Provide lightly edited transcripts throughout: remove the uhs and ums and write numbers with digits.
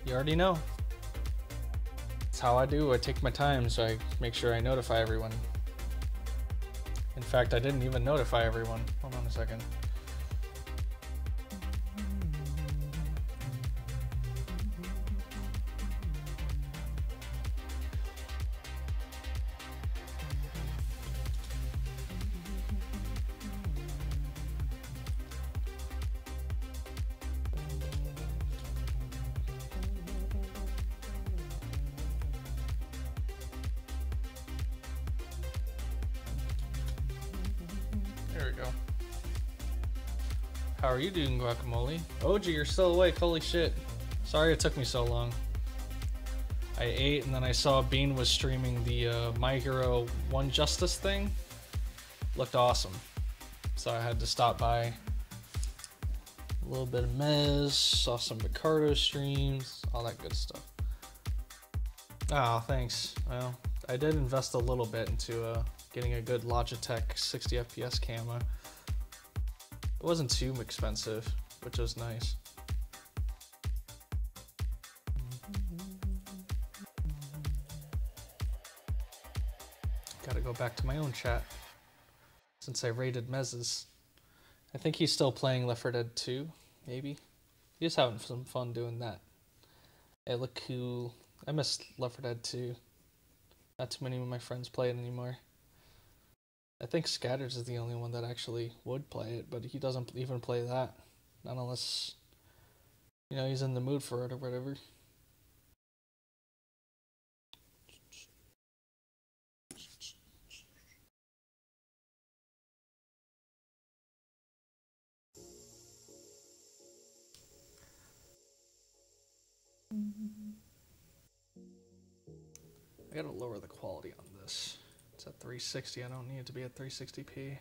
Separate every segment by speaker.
Speaker 1: You already know. That's how I do. I take my time, so I make sure I notify everyone. In fact, I didn't even notify everyone. Hold on a second. There we go. How are you doing, Guacamole? OG, you're still awake. Holy shit. Sorry it took me so long. I ate and then I saw Bean was streaming the My Hero 1 Justice thing. Looked awesome. So I had to stop by. A little bit of Mez, saw some Ricardo streams, all that good stuff. Oh, thanks. Well, I did invest a little bit into getting a good Logitech 60 FPS camera. It wasn't too expensive, which was nice. Gotta go back to my own chat since I raided Mez's. I think he's still playing Left 4 Dead 2, maybe. He's having some fun doing that. It looked cool. I miss Left 4 Dead 2. Not too many of my friends play it anymore. I think Scatters is the only one that actually would play it, but he doesn't even play that. Not unless, you know, he's in the mood for it or whatever. I gotta lower the quality on this. It's at 360. I don't need it to be at 360p.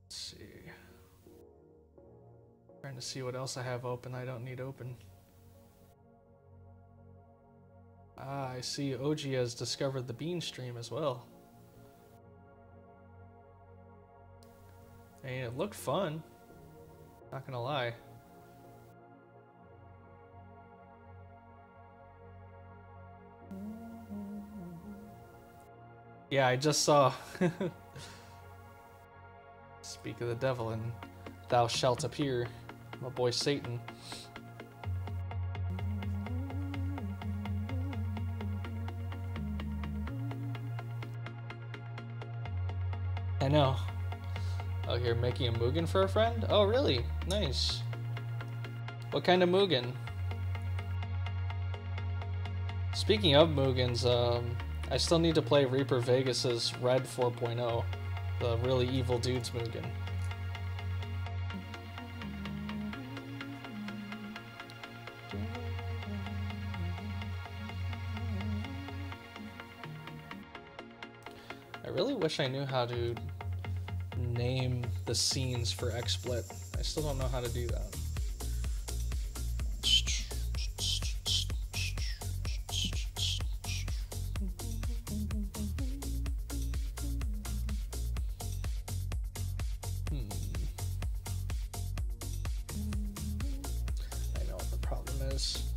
Speaker 1: Let's see. Trying to see what else I have open I don't need open. Ah, I see OG has discovered the Bean stream as well. And it looked fun. Not gonna lie. Yeah, I just saw. Speak of the devil and thou shalt appear, my boy Satan. I know. Oh, you're making a Mugen for a friend? Oh, really? Nice. What kind of Mugen? Speaking of Mugens, I still need to play Reaper Vegas's Red 4.0, the really evil dude's Mugen. I really wish I knew how to name the scenes for XSplit. I still don't know how to do that.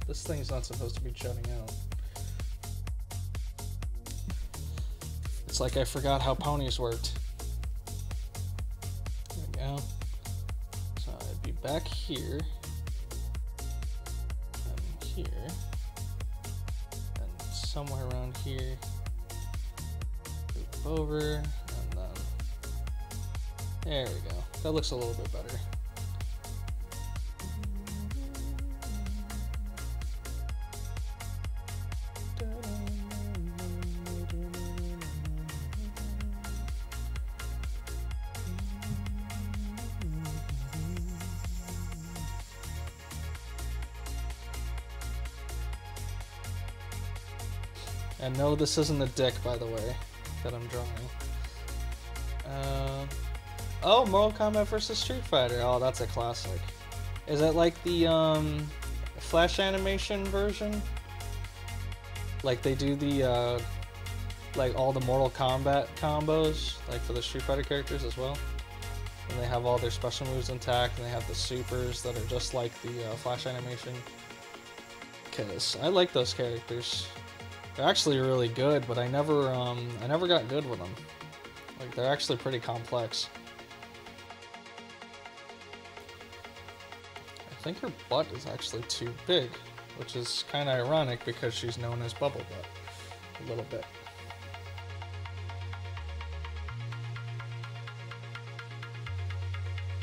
Speaker 1: This thing's not supposed to be shutting out. It's like I forgot how ponies worked. There we go. So I'd be back here, and here, and somewhere around here. Loop over, and then there we go. That looks a little bit better. And no, this isn't a dick, by the way, that I'm drawing. Oh, Mortal Kombat vs. Street Fighter. Oh, that's a classic. Is it like the Flash animation version? Like they do the like all the Mortal Kombat combos, like for the Street Fighter characters as well. And they have all their special moves intact, and they have the supers that are just like the Flash animation. because I like those characters. They're actually really good, but I never got good with them. Like, they're actually pretty complex. I think her butt is actually too big, which is kind of ironic because she's known as Bubble Butt a little bit.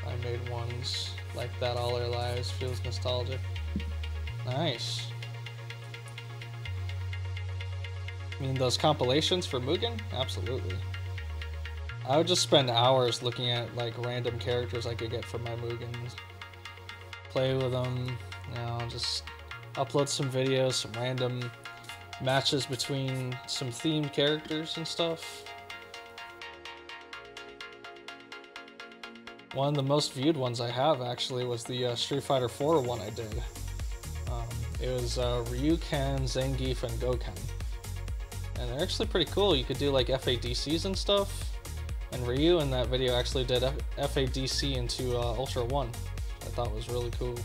Speaker 1: I made ones like that all our lives. Feels nostalgic. Nice. I mean, those compilations for Mugen? Absolutely. I would just spend hours looking at, like, random characters I could get from my Mugens. Play with them, you know, just upload some videos, some random matches between some themed characters and stuff. One of the most viewed ones I have, actually, was the Street Fighter 4 one I did. It was Ryu, Ken, Zangief, and Goken. And they're actually pretty cool. You could do like FADCs and stuff. And Ryu in that video actually did FADC into Ultra 1. I thought was really cool.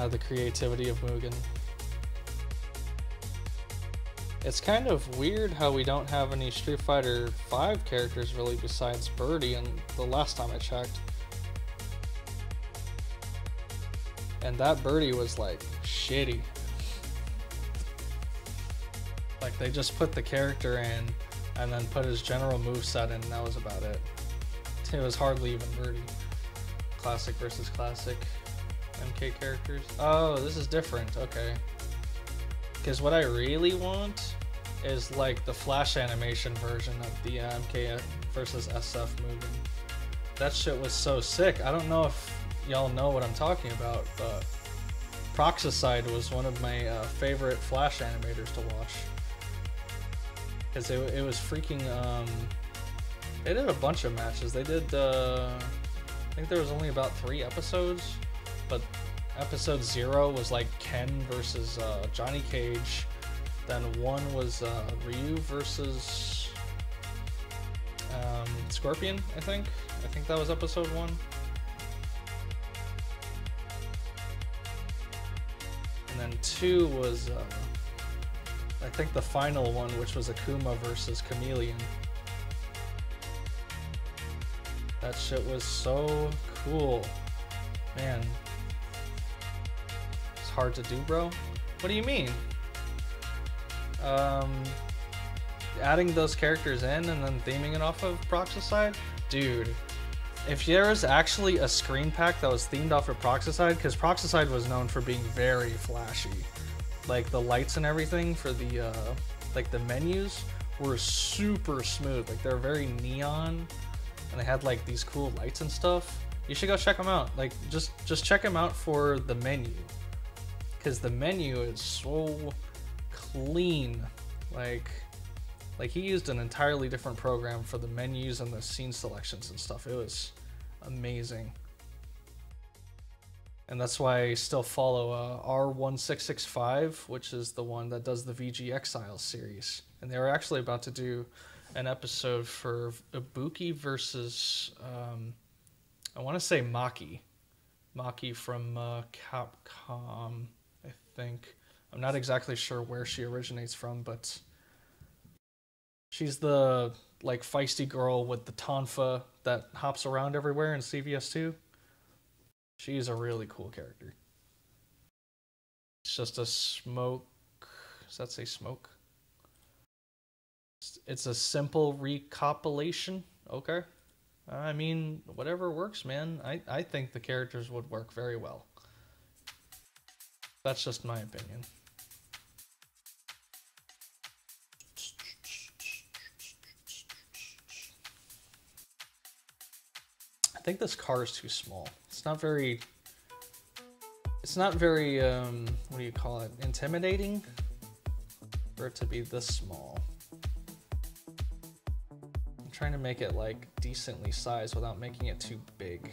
Speaker 1: The creativity of Mugen. It's kind of weird how we don't have any Street Fighter 5 characters really besides Birdie, and the last time I checked. And that Birdie was like shitty. Like, they just put the character in and then put his general moveset in, and that was about it. It was hardly even Birdie. Classic versus classic MK characters. Oh, this is different, okay. Because what I really want is like the flash animation version of the MK versus SF movie. That shit was so sick. I don't know if y'all know what I'm talking about, but Proxicide was one of my favorite flash animators to watch. Because it was freaking, they did a bunch of matches. They did, I think there was only about 3 episodes, but episode 0 was like Ken versus Johnny Cage. Then 1 was Ryu versus Scorpion, I think. I think that was episode 1. And then 2 was, I think the final one, which was Akuma versus Chameleon. That shit was so cool. Man. It's hard to do, bro. What do you mean? Adding those characters in and then theming it off of Proxicide? Dude. If there was actually a screen pack that was themed off of Proxicide, because Proxicide was known for being very flashy. Like, the lights and everything for the, like, the menus were super smooth. Like, they're very neon, and they had, like, these cool lights and stuff. You should go check them out. Like, just check them out for the menu. Because the menu is so clean. Like, he used an entirely different program for the menus and the scene selections and stuff. It was amazing. And that's why I still follow R1665, which is the one that does the VG Exiles series. And they were actually about to do an episode for Ibuki versus, I want to say Maki. Maki from Capcom, I think. I'm not exactly sure where she originates from, but she's the, like, feisty girl with the tonfa that hops around everywhere in CVS2. She's a really cool character. It's just a smoke. Does that say smoke? It's a simple recompilation. Okay. I mean, whatever works, man. I think the characters would work very well. That's just my opinion. I think this car is too small. It's not very, what do you call it, intimidating for it to be this small. I'm trying to make it, like, decently sized without making it too big.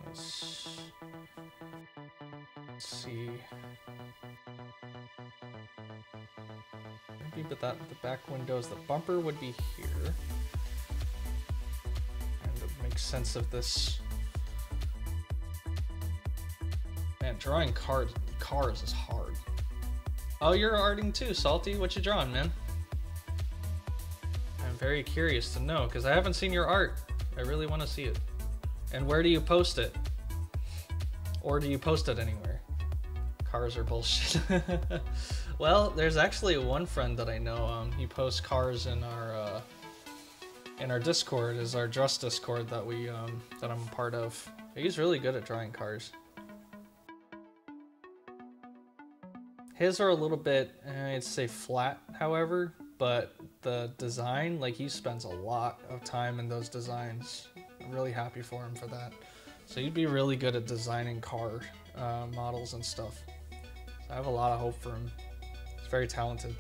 Speaker 1: Let's see. Maybe, but that the back windows, the bumper would be here. And it makes sense of this. Man, drawing cars is hard. Oh, you're arting too, Salty. What you drawing, man? I'm very curious to know, because I haven't seen your art. I really want to see it. And where do you post it? Or do you post it anywhere? Cars are bullshit. Well, there's actually one friend that I know. He posts cars in our Discord. Is our Dress Discord that that I'm a part of. He's really good at drawing cars. His are a little bit, I'd say flat, however, but the design, like, he spends a lot of time in those designs. I'm really happy for him for that. So he'd be really good at designing car models and stuff. So I have a lot of hope for him. He's very talented.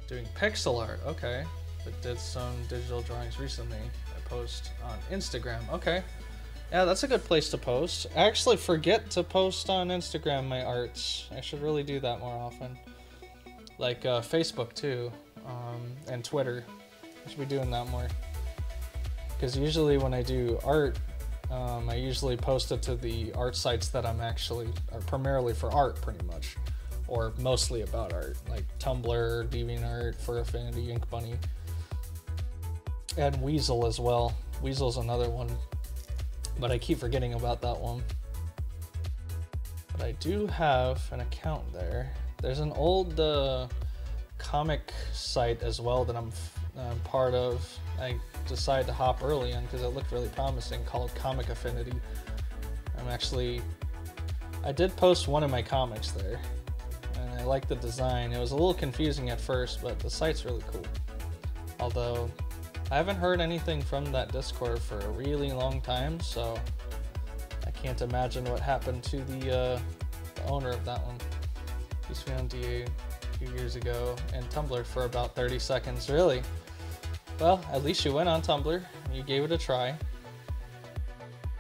Speaker 1: Doing pixel art, okay. But did some digital drawings recently. I post on Instagram, okay. Yeah, that's a good place to post. I actually forget to post on Instagram my arts. I should really do that more often. Like Facebook too, and Twitter. I should be doing that more. Because usually when I do art, I usually post it to the art sites that are primarily for art, pretty much. Or mostly about art, like Tumblr, DeviantArt, For Affinity, Ink Bunny. And Weasel as well. Weasel's another one. But I keep forgetting about that one. But I do have an account there. There's an old comic site as well that I'm part of. I decided to hop early on because it looked really promising, called Comic Affinity. I did post one of my comics there. And I like the design. It was a little confusing at first, but the site's really cool. Although I haven't heard anything from that Discord for a really long time, so I can't imagine what happened to the owner of that one. Used to be on DA a few years ago, and Tumblr for about 30 seconds. Really? Well, at least you went on Tumblr. You gave it a try.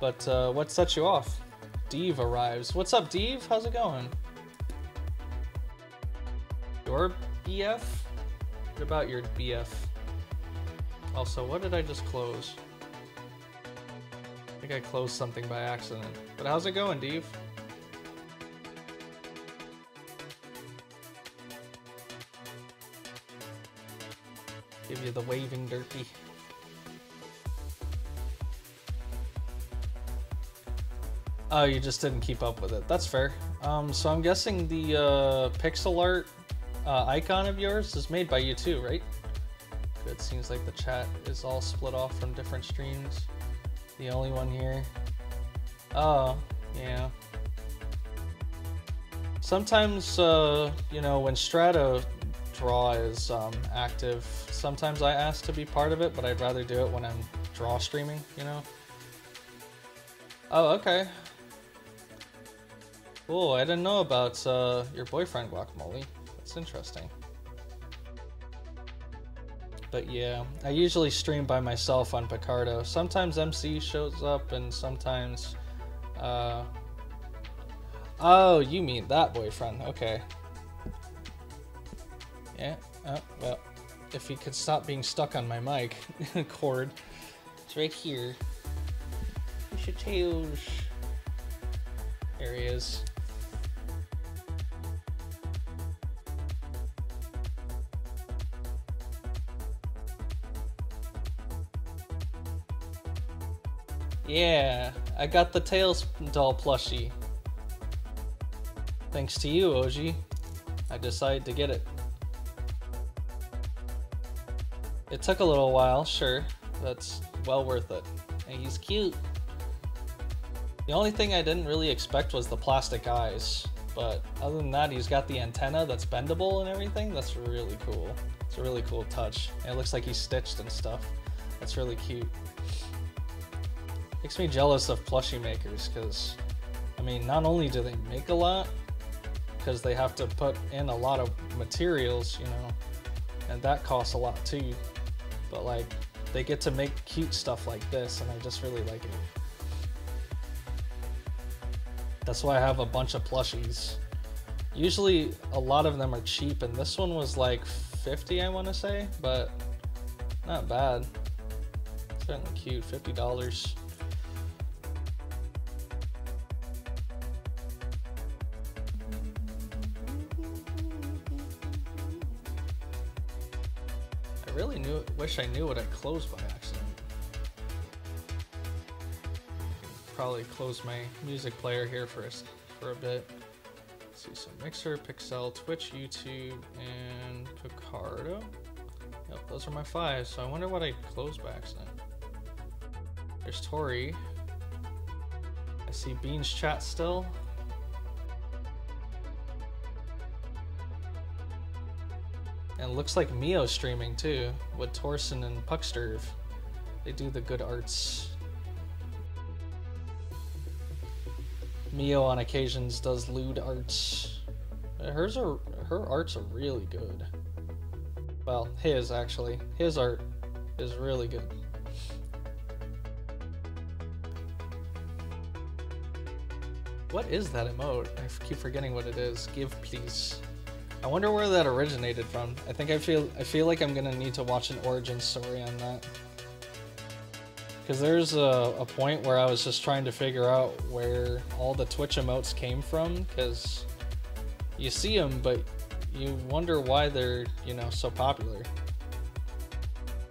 Speaker 1: But what set you off? Deve arrives. What's up, Deve? How's it going? Your BF? What about your BF? Also, what did I just close? I think I closed something by accident. But how's it going, Dave? Give you the waving derpy. Oh, you just didn't keep up with it. That's fair. So I'm guessing the pixel art icon of yours is made by you too, right? It seems like the chat is all split off from different streams. The only one here. Oh, yeah. Sometimes, you know, when Strato Draw is active, sometimes I ask to be part of it, but I'd rather do it when I'm draw streaming, you know? Oh, okay. Cool, I didn't know about your boyfriend, Guacamole. That's interesting. But yeah, I usually stream by myself on Picardo. Sometimes MC shows up and sometimes... Oh, you mean that boyfriend. Okay. Yeah, oh, well, if he could stop being stuck on my mic cord. It's right here. There he is. Yeah, I got the Tails doll plushie. Thanks to you, OG. I decided to get it. It took a little while, sure. That's well worth it. And he's cute. The only thing I didn't really expect was the plastic eyes. But other than that, he's got the antenna that's bendable and everything. That's really cool. It's a really cool touch. And it looks like he's stitched and stuff. That's really cute. Makes me jealous of plushie makers because, I mean, not only do they make a lot, because they have to put in a lot of materials, you know, and that costs a lot too, but like, they get to make cute stuff like this, and I just really like it. That's why I have a bunch of plushies. Usually a lot of them are cheap, and this one was like 50, I want to say, but not bad. Certainly cute, $50. I really wish I knew what I closed by accident. Probably close my music player here for a bit. Let's see, so Mixer, Pixel, Twitch, YouTube, and Picardo. Yep, those are my 5. So I wonder what I closed by accident. There's Tori. I see Bean's chat still. And it looks like Mio's streaming too, with Torsen and Pucksterv. They do the good arts. Mio on occasions does lewd arts. Her arts are really good. Well, his actually. His art is really good. What is that emote? I keep forgetting what it is. Give please. I wonder where that originated from. I feel like I'm gonna need to watch an origin story on that. Because there's a point where I was just trying to figure out where all the Twitch emotes came from, because you see them, but you wonder why they're, you know, so popular.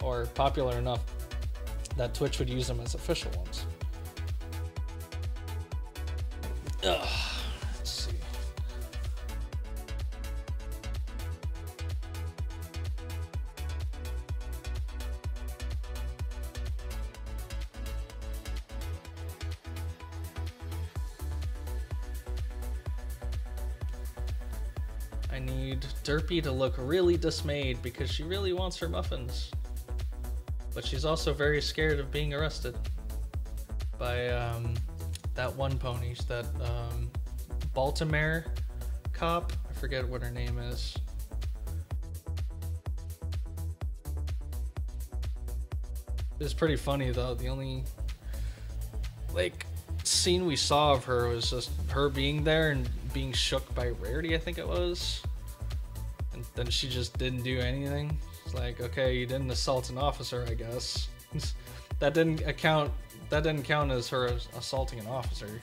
Speaker 1: Or popular enough that Twitch would use them as official ones. Ugh, let's see. I need Derpy to look really dismayed because she really wants her muffins. But she's also very scared of being arrested by that one pony, that Baltimore cop. I forget what her name is. It's pretty funny though. The only like scene we saw of her was just her being there and being shook by Rarity, I think it was. And then she just didn't do anything. It's like, okay, you didn't assault an officer, I guess. That didn't count as her assaulting an officer.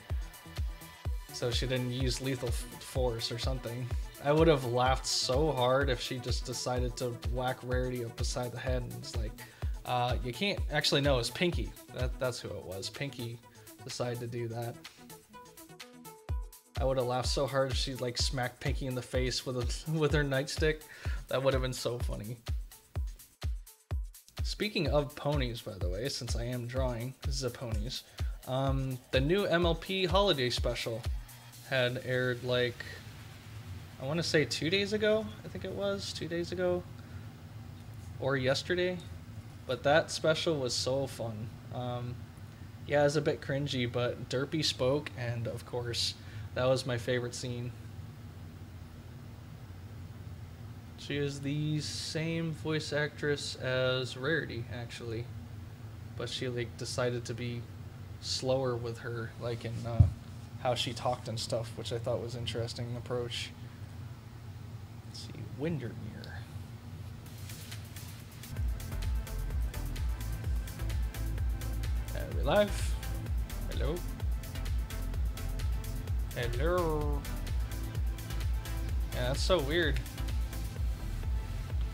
Speaker 1: So she didn't use lethal force or something. I would have laughed so hard if she just decided to whack Rarity up beside the head and it's like, you can't, actually no, it's Pinky. That's who it was. Pinky decided to do that. I would have laughed so hard if she like smacked Pinky in the face with her nightstick. That would have been so funny. Speaking of ponies, by the way, since I am drawing the ponies, the new MLP holiday special had aired like, I want to say 2 days ago. I think it was 2 days ago or yesterday, but that special was so fun. Yeah, it was a bit cringy, but Derpy spoke, and of course, that was my favorite scene. She is the same voice actress as Rarity, actually, but she like decided to be slower with her, like in how she talked and stuff, which I thought was an interesting approach. Let's see, Windermere. Are we live? Hello? Hello? Yeah, that's so weird.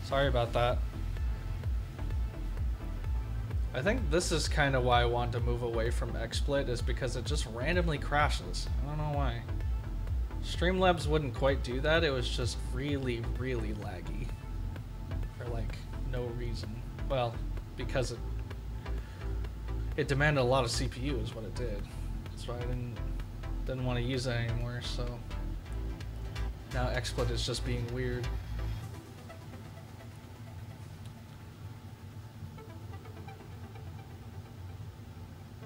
Speaker 1: Sorry about that. I think this is kind of why I want to move away from XSplit, is because it just randomly crashes. I don't know why. Streamlabs wouldn't quite do that. It was just really, really laggy for like no reason. Well, because it demanded a lot of CPU is what it did. That's why I didn't want to use it anymore. So now XSplit is just being weird.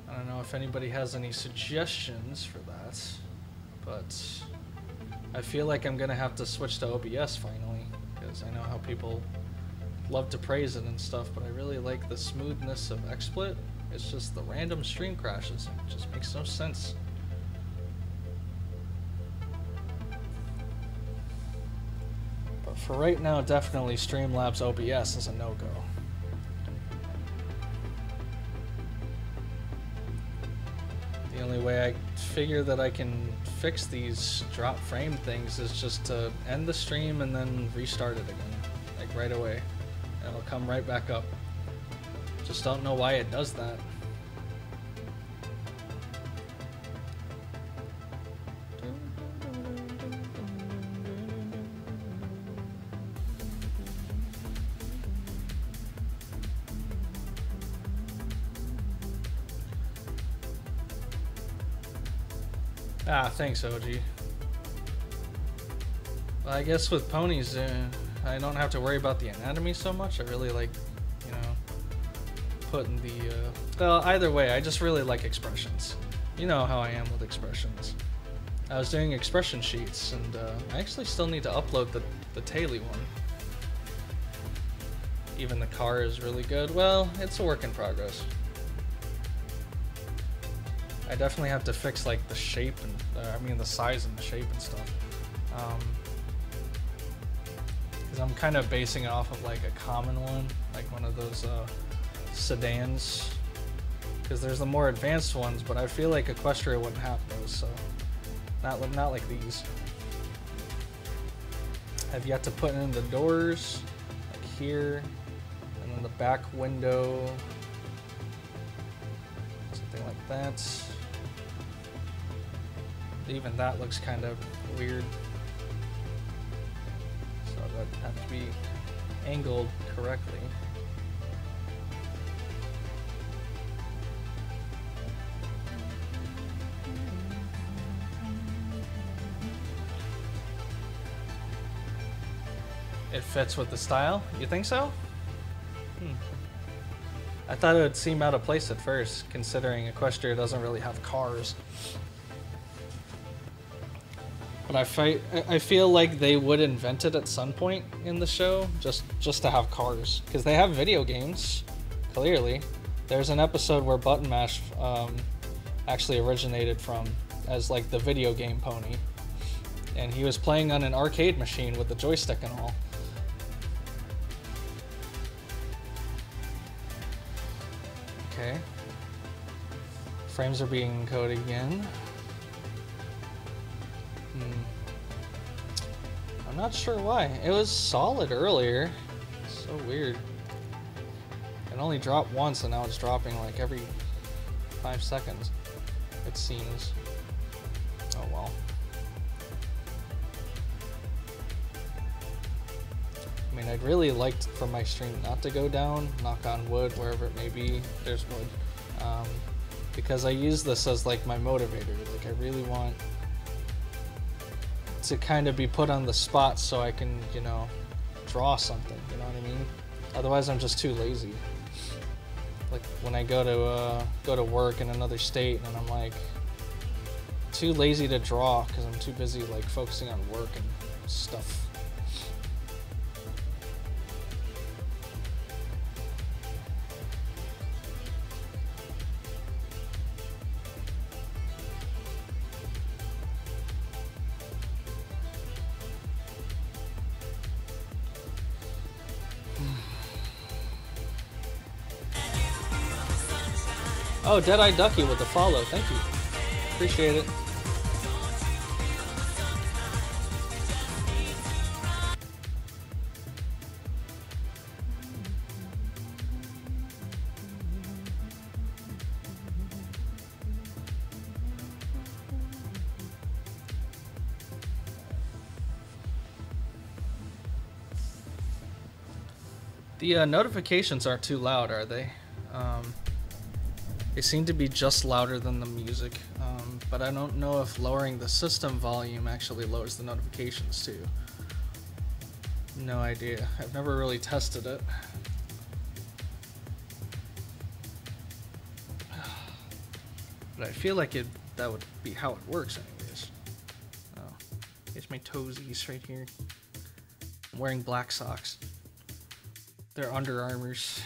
Speaker 1: I don't know if anybody has any suggestions for that, but I feel like I'm gonna have to switch to OBS finally, because I know how people love to praise it and stuff, but I really like the smoothness of XSplit. It's just the random stream crashes. It just makes no sense. for right now, definitely Streamlabs OBS is a no-go. The only way I figure that I can fix these drop frame things is just to end the stream and then restart it again, like right away. It'll come right back up. Just don't know why it does that. Ah, thanks, OG. Well, I guess with ponies, I don't have to worry about the anatomy so much. I really like, you know, putting the, well, either way, I just really like expressions. You know how I am with expressions. I was doing expression sheets, and I actually still need to upload the Taily one. Even the car is really good. Well, it's a work in progress. I definitely have to fix like the shape and I mean the size and the shape and stuff. Because I'm kind of basing it off of like a common one, like one of those sedans. Because there's the more advanced ones, but I feel like Equestria wouldn't have those, so not like these. I've yet to put in the doors, like here, and then the back window, something like that. Even that looks kind of weird. So that have to be angled correctly. It fits with the style? You think so? I thought it would seem out of place at first, considering Equestria doesn't really have cars. But I feel like they would invent it at some point in the show, just to have cars, because they have video games. Clearly, there's an episode where Button Mash actually originated from as like the video game pony, and he was playing on an arcade machine with the joystick and all. Okay, frames are being encoded again. I'm not sure why. It was solid earlier. So weird. It only dropped once and now it's dropping like every 5 seconds, it seems. Oh well. I mean, I'd really like for my stream not to go down, knock on wood, wherever it may be, there's wood. Because I use this as like my motivator. Like I really want to kind of be put on the spot so I can, you know, draw something, you know what I mean? Otherwise I'm just too lazy. Like when I go to work in another state and I'm like too lazy to draw because I'm too busy like focusing on work and stuff. Oh, Deadeye Ducky with the follow. Thank you. Appreciate it. The notifications aren't too loud, are they? They seem to be just louder than the music, but I don't know if lowering the system volume actually lowers the notifications too. No idea. I've never really tested it. But I feel like that would be how it works anyways. Oh, it's my toesies right here. I'm wearing black socks. They're Under Armours.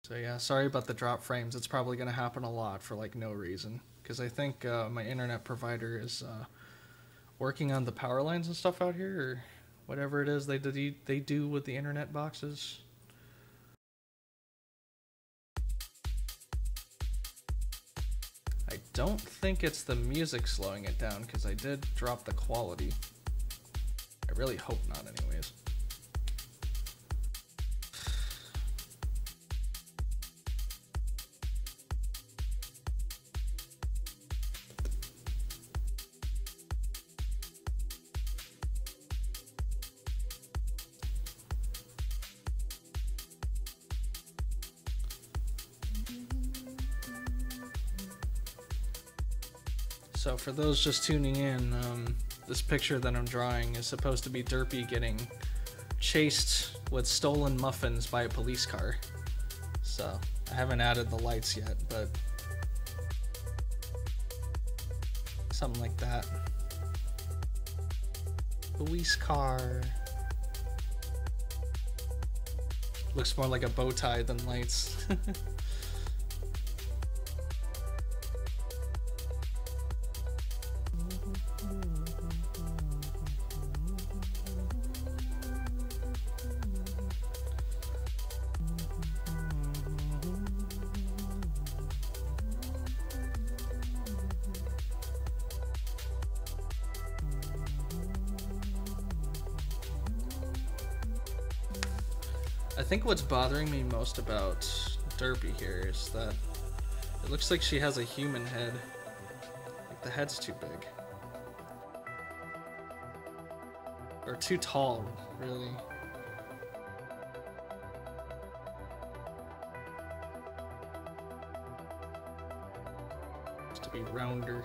Speaker 1: So yeah, sorry about the drop frames. It's probably gonna happen a lot for like no reason, because I think my internet provider is working on the power lines and stuff out here, or whatever it is they do with the internet boxes. I don't think it's the music slowing it down, because I did drop the quality. I really hope not anyways. So for those just tuning in, this picture that I'm drawing is supposed to be Derpy getting chased with stolen muffins by a police car. So I haven't added the lights yet, but something like that. Police car. Looks more like a bow tie than lights. I think what's bothering me most about Derpy here is that it looks like she has a human head. Like the head's too big. Or too tall, really. Just to be rounder.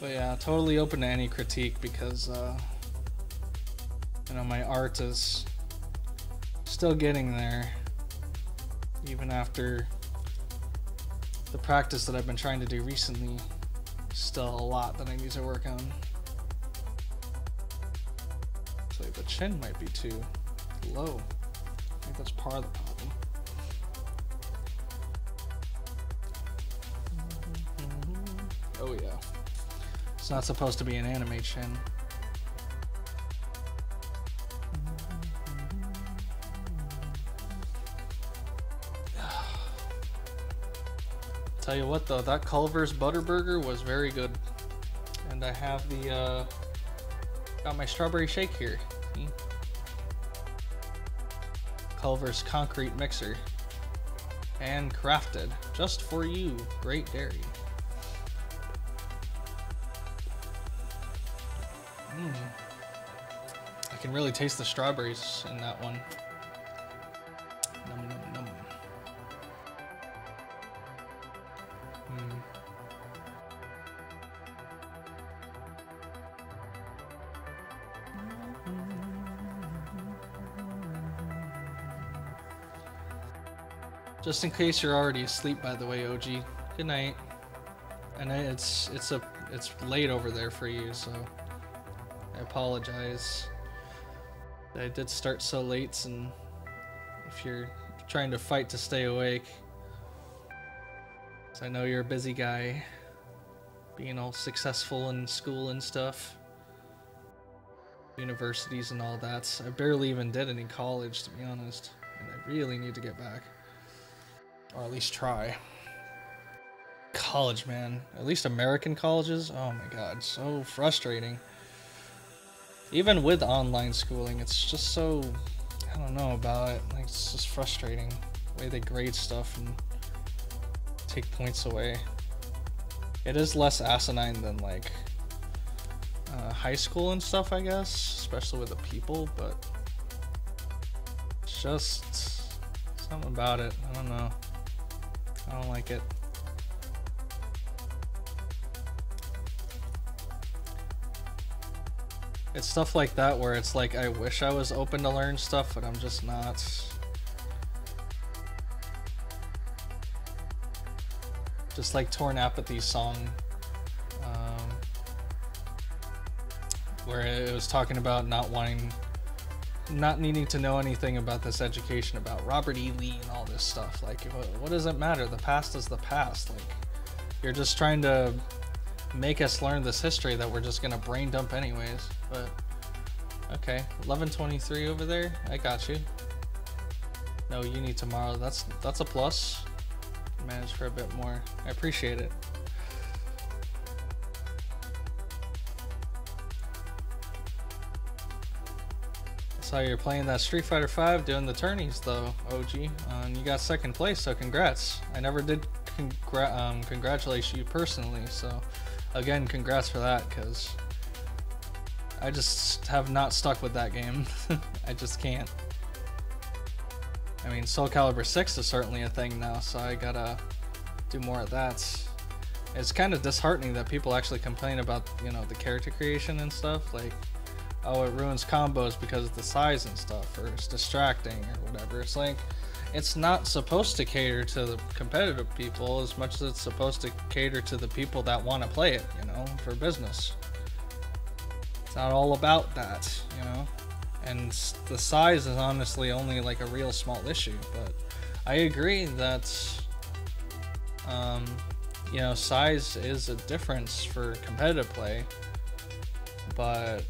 Speaker 1: But yeah, totally open to any critique because, you know, my art is still getting there, even after the practice that I've been trying to do recently. Still a lot that I need to work on. So the chin might be too low. I think that's part of the problem. Oh yeah. It's not supposed to be an anime chin. Tell you what though, that Culver's Butterburger was very good. And I have the, got my strawberry shake here. See? Culver's Concrete Mixer. Handcrafted, just for you, Great Dairy. I can really taste the strawberries in that one. Num, num, num. Just in case you're already asleep, by the way, OG. Good night. And it's late over there for you, so I apologize. I did start so late, and if you're trying to fight to stay awake, 'cause I know you're a busy guy, being all successful in school and stuff, universities and all that. I barely even did any college, to be honest, and I really need to get back, or at least try. College, man, at least American colleges, oh my god, so frustrating. Even with online schooling, it's just so, I don't know about it, like, it's just frustrating the way they grade stuff and take points away. It is less asinine than like high school and stuff, I guess, especially with the people, but it's just something about it. I don't know. I don't like it. It's stuff like that where it's like, I wish I was open to learn stuff, but I'm just not. Just like Torn Apathy's song, where it was talking about not needing to know anything about this education about Robert E. Lee and all this stuff. Like, what does it matter? The past is the past. Like, you're just trying to make us learn this history that we're just gonna brain dump anyways. But okay, 1123 over there. I got you. No uni tomorrow. That's a plus. Manage for a bit more. I appreciate it. I saw you're playing that Street Fighter 5 doing the tourneys though, OG, and you got second place, so congrats. I never did congratulate you personally, so again, congrats for that, because I just have not stuck with that game. I just can't. I mean, Soul Calibur 6 is certainly a thing now, so I gotta do more of that. It's kind of disheartening that people actually complain about, you know, the character creation and stuff. Like, oh, it ruins combos because of the size and stuff, or it's distracting or whatever. It's like, it's not supposed to cater to the competitive people as much as it's supposed to cater to the people that want to play it, you know, for business. It's not all about that, you know. And the size is honestly only like a real small issue, but I agree that you know, size is a difference for competitive play, but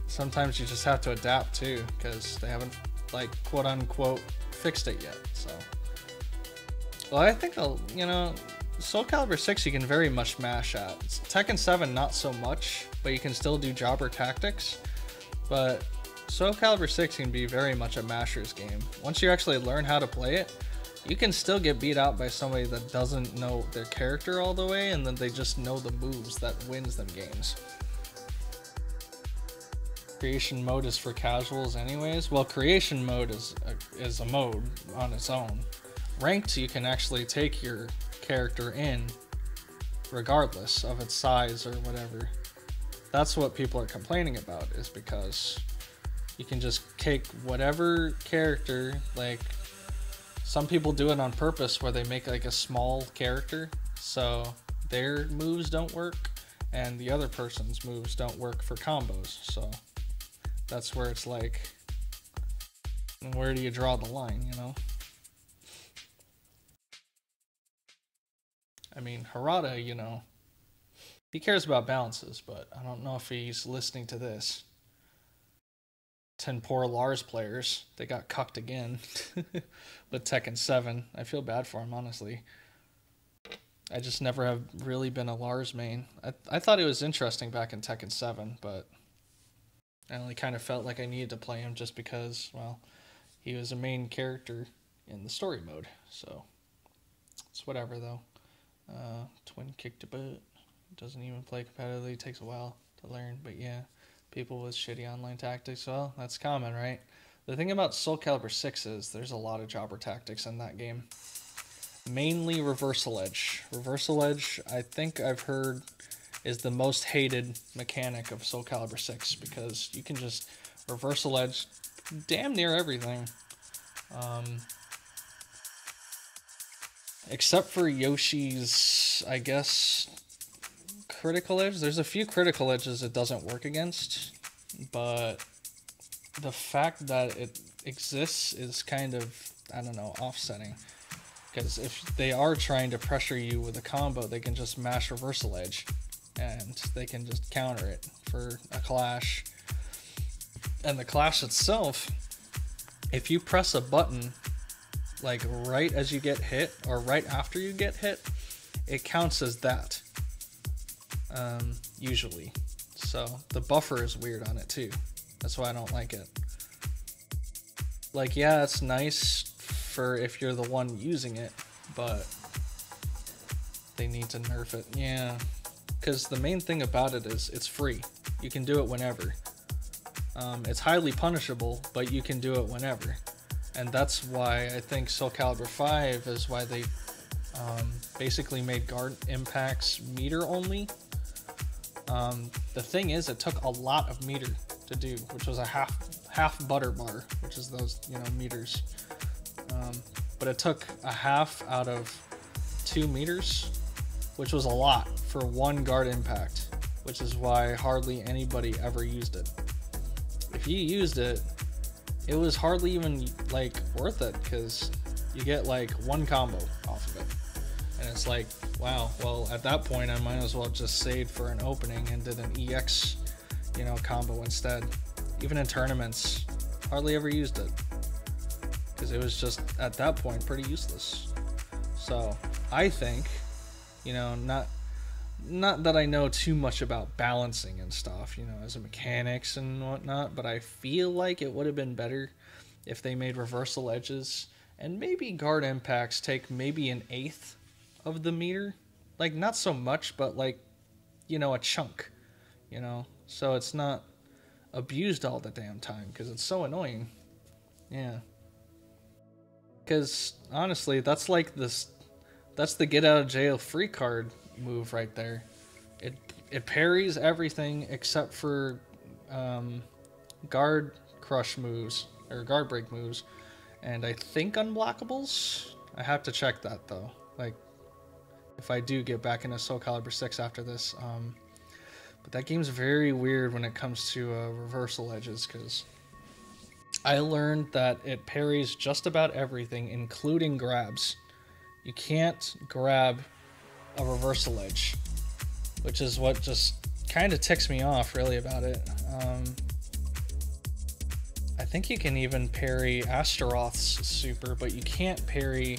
Speaker 1: sometimes you just have to adapt too, because they haven't, like, quote unquote fixed it yet. So, well, I think you know, Soul Calibur 6 you can very much mash at. Tekken 7 not so much, but you can still do jobber tactics. But Soul Calibur 6 can be very much a masher's game. Once you actually learn how to play it, you can still get beat out by somebody that doesn't know their character all the way, and then they just know the moves that wins them games. Creation mode is for casuals anyways. Well, creation mode is a mode on its own. Ranked, you can actually take your character in regardless of its size or whatever. That's what people are complaining about, is because you can just take whatever character, like some people do it on purpose where they make like a small character so their moves don't work and the other person's moves don't work for combos. So that's where it's like, where do you draw the line, you know? I mean, Harada, you know, he cares about balances, but I don't know if he's listening to this. 10 poor Lars players, they got cucked again with Tekken 7. I feel bad for him, honestly. I just never have really been a Lars main. I thought it was interesting back in Tekken 7, but I only kind of felt like I needed to play him just because, well, he was a main character in the story mode. So it's whatever, though. Twin kicked a butt. Doesn't even play competitively. Takes a while to learn, but yeah. People with shitty online tactics, well, that's common, right? The thing about Soul Calibur 6 is there's a lot of jobber tactics in that game. Mainly reversal edge. Reversal edge, I think I've heard, is the most hated mechanic of Soul Calibur 6 because you can just reversal edge damn near everything. Except for Yoshi's, I guess, critical edge. There's a few critical edges it doesn't work against, but the fact that it exists is kind of, I don't know, offsetting. Because if they are trying to pressure you with a combo, they can just mash reversal edge and they can just counter it for a clash. And the clash itself, if you press a button like right as you get hit or right after you get hit, it counts as that. Usually. So the buffer is weird on it too. That's why I don't like it. Like, yeah, it's nice for if you're the one using it, but they need to nerf it. Yeah, because the main thing about it is it's free. You can do it whenever. It's highly punishable, but you can do it whenever. And that's why I think Soul Calibur 5 is why they basically made guard impacts meter only. The thing is, it took a lot of meter to do, which was a half butter bar, which is those, you know, meters. But it took a half out of 2 meters, which was a lot for one guard impact, which is why hardly anybody ever used it. If you used it, it was hardly even like worth it, because you get like one combo off of it. And it's like, wow, well, at that point I might as well just saved for an opening and did an EX, you know, combo instead. Even in tournaments, hardly ever used it, because it was just at that point pretty useless. So I think, you know, not that I know too much about balancing and stuff, you know, as a mechanics and whatnot, but I feel like it would have been better if they made reversal edges and maybe guard impacts take maybe an eighth of the meter. Like, not so much, but like, you know, a chunk, you know, so it's not abused all the damn time, because it's so annoying. Yeah. Because honestly, that's like that's the get out of jail free card move right there. It parries everything except for guard crush moves or guard break moves, and I think unblockables. I have to check that though, like if I do get back into Soul Calibur 6 after this. But that game's very weird when it comes to reversal edges, because I learned that it parries just about everything, including grabs. You can't grab a reversal edge, which is what just kind of ticks me off really about it. I think you can even parry Astaroth's super, but you can't parry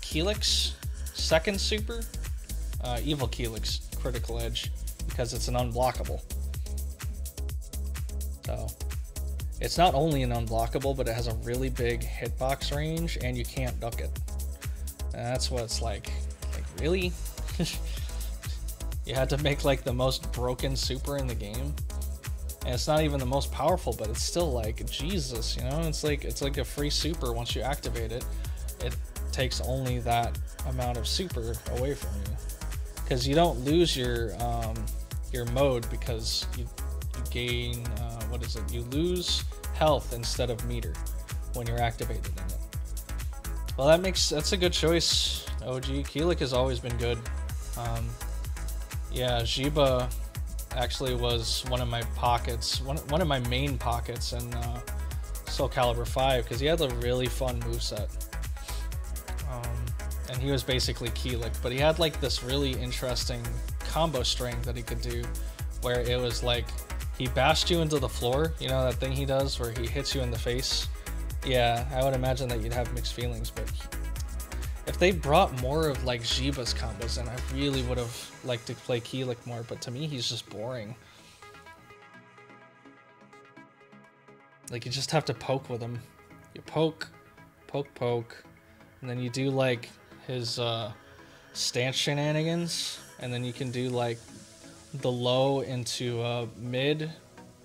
Speaker 1: Keelik's second super, Evil Keelik's critical edge, because it's an unblockable. So it's not only an unblockable, but it has a really big hitbox range, and you can't duck it. And that's what it's like really? You had to make like the most broken super in the game, and it's not even the most powerful, but it's still like, Jesus, you know, it's like a free super. Once you activate it, it takes only that amount of super away from you, because you don't lose your mode, because you gain what is it? You lose health instead of meter when you're activated in it. Well, that's a good choice, OG. Keelik has always been good. Yeah, Jiba actually was one of my pockets, one of my main pockets in Soul Calibur 5, because he had a really fun moveset. And he was basically Keelik, but he had like this really interesting combo string that he could do, where it was like he bashed you into the floor, you know, that thing he does where he hits you in the face. Yeah, I would imagine that you'd have mixed feelings, but if they brought more of like Jiba's combos, then I really would have liked to play Keelik more, but to me he's just boring. Like, you just have to poke with him. You poke, and then you do like his stance shenanigans, and then you can do like the low into mid.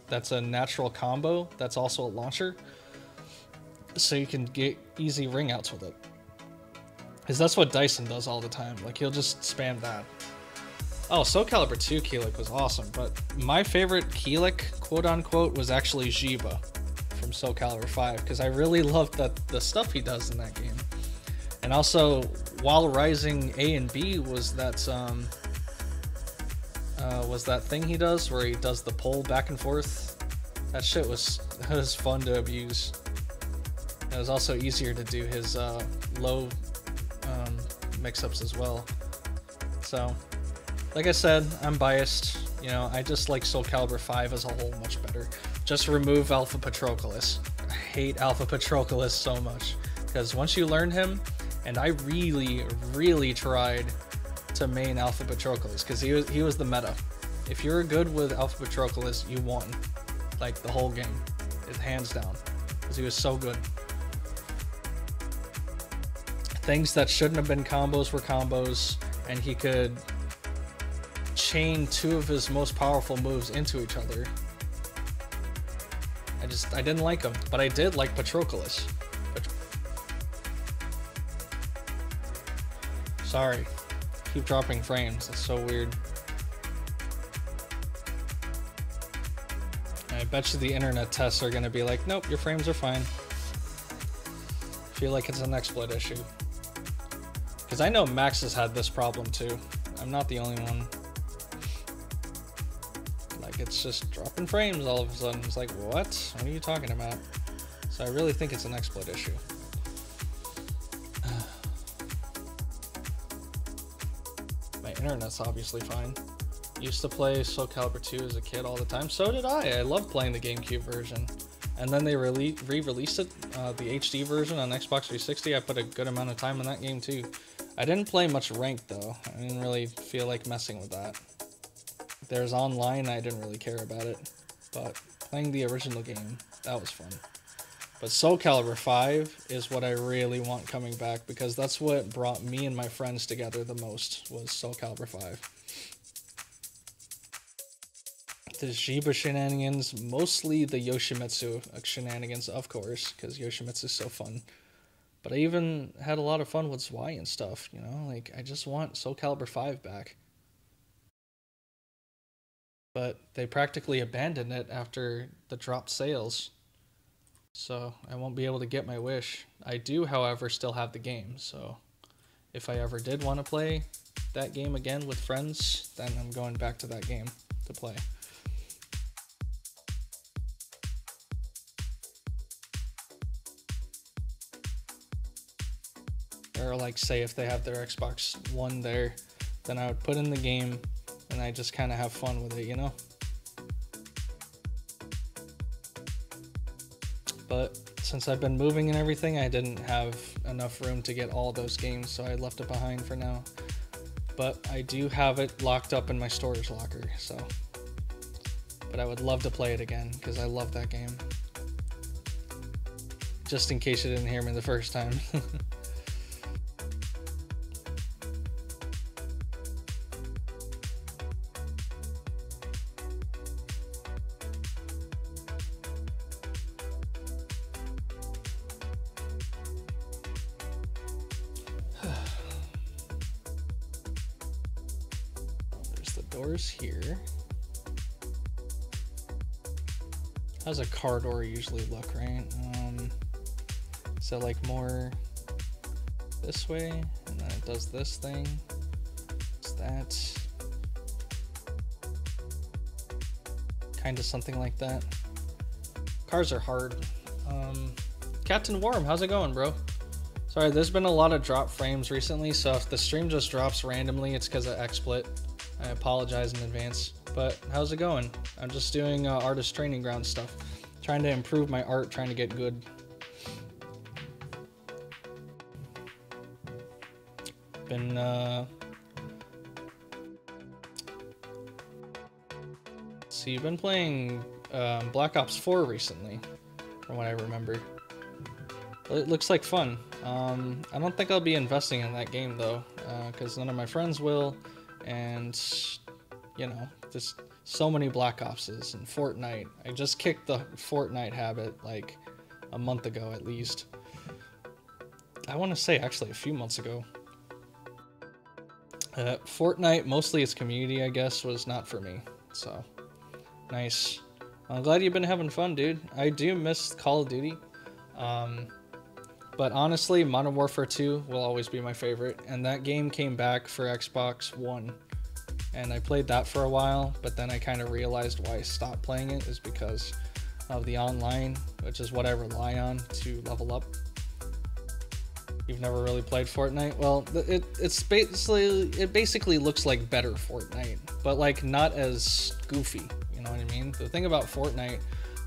Speaker 1: That's a natural combo. That's also a launcher, so you can get easy ring outs with it. Because that's what Dyson does all the time. Like, he'll just spam that. Oh, Soul Calibur 2 Keelik was awesome, but my favorite Keelik, quote unquote, was actually Jiba from Soul Calibur 5, because I really loved the stuff he does in that game. And also, while rising A and B was that thing he does where he does the pull back and forth. That shit was fun to abuse. It was also easier to do his low mix-ups as well. So, like I said, I'm biased. You know, I just like Soul Calibur 5 as a whole much better. Just remove Alpha Patroclus. I hate Alpha Patroclus so much, because once you learn him, and I really tried to main Alpha Patroclus, because he was the meta. If you're good with Alpha Patroclus, you won like the whole game, hands down, because he was so good. Things that shouldn't have been combos were combos, and he could chain two of his most powerful moves into each other. I didn't like him, but I did like Patroclus. Sorry, keep dropping frames. That's so weird. I bet you the internet tests are gonna be like, nope, your frames are fine. Feel like it's an exploit issue. Because I know Max has had this problem too. I'm not the only one. Like, it's just dropping frames all of a sudden. It's like, what? What are you talking about? So I really think it's an exploit issue. My internet's obviously fine. Used to play Soul Calibur 2 as a kid all the time. So did I. I love playing the GameCube version. And then they re-released it, the HD version on Xbox 360. I put a good amount of time in that game too. I didn't play much ranked though. I didn't really feel like messing with that. There's online, I didn't really care about it. But playing the original game, that was fun. But Soul Calibur 5 is what I really want coming back, because that's what brought me and my friends together the most, was Soul Calibur 5. The Jiba shenanigans, mostly the Yoshimitsu shenanigans, of course, because Yoshimitsu is so fun. But I even had a lot of fun with Zwei and stuff, you know? Like, I just want Soul Calibur 5 back. But they practically abandoned it after the dropped sales. So I won't be able to get my wish. I do, however, still have the game, so if I ever did want to play that game again with friends, then I'm going back to that game to play. Or like, say if they have their Xbox One there, then I would put in the game and I just kind of have fun with it, you know? But since I've been moving and everything, I didn't have enough room to get all those games, so I left it behind for now. But I do have it locked up in my storage locker, so. But I would love to play it again, because I love that game. Just in case you didn't hear me the first time. Here. How's a car door usually look, right? So like more this way, and then it does this thing. It's that. Kind of something like that. Cars are hard. Captain Warm, how's it going, bro? Sorry, there's been a lot of drop frames recently, so if the stream just drops randomly, it's because of XSplit. I apologize in advance, but how's it going? I'm just doing artist training ground stuff, trying to improve my art, trying to get good. Been so you've been playing Black Ops 4 recently, from what I remember. It looks like fun. I don't think I'll be investing in that game though, because none of my friends will. And, you know, just so many Black Opses and Fortnite. I just kicked the Fortnite habit like a month ago at least. I want to say actually a few months ago. Fortnite, mostly its community, I guess, was not for me. So, nice. I'm glad you've been having fun, dude. I do miss Call of Duty. But honestly, Modern Warfare 2 will always be my favorite, and that game came back for Xbox One, and I played that for a while, but then I kind of realized why I stopped playing it is because of the online, which is what I rely on to level up. You've never really played Fortnite? Well, it basically looks like better Fortnite, but like not as goofy, you know what I mean? The thing about Fortnite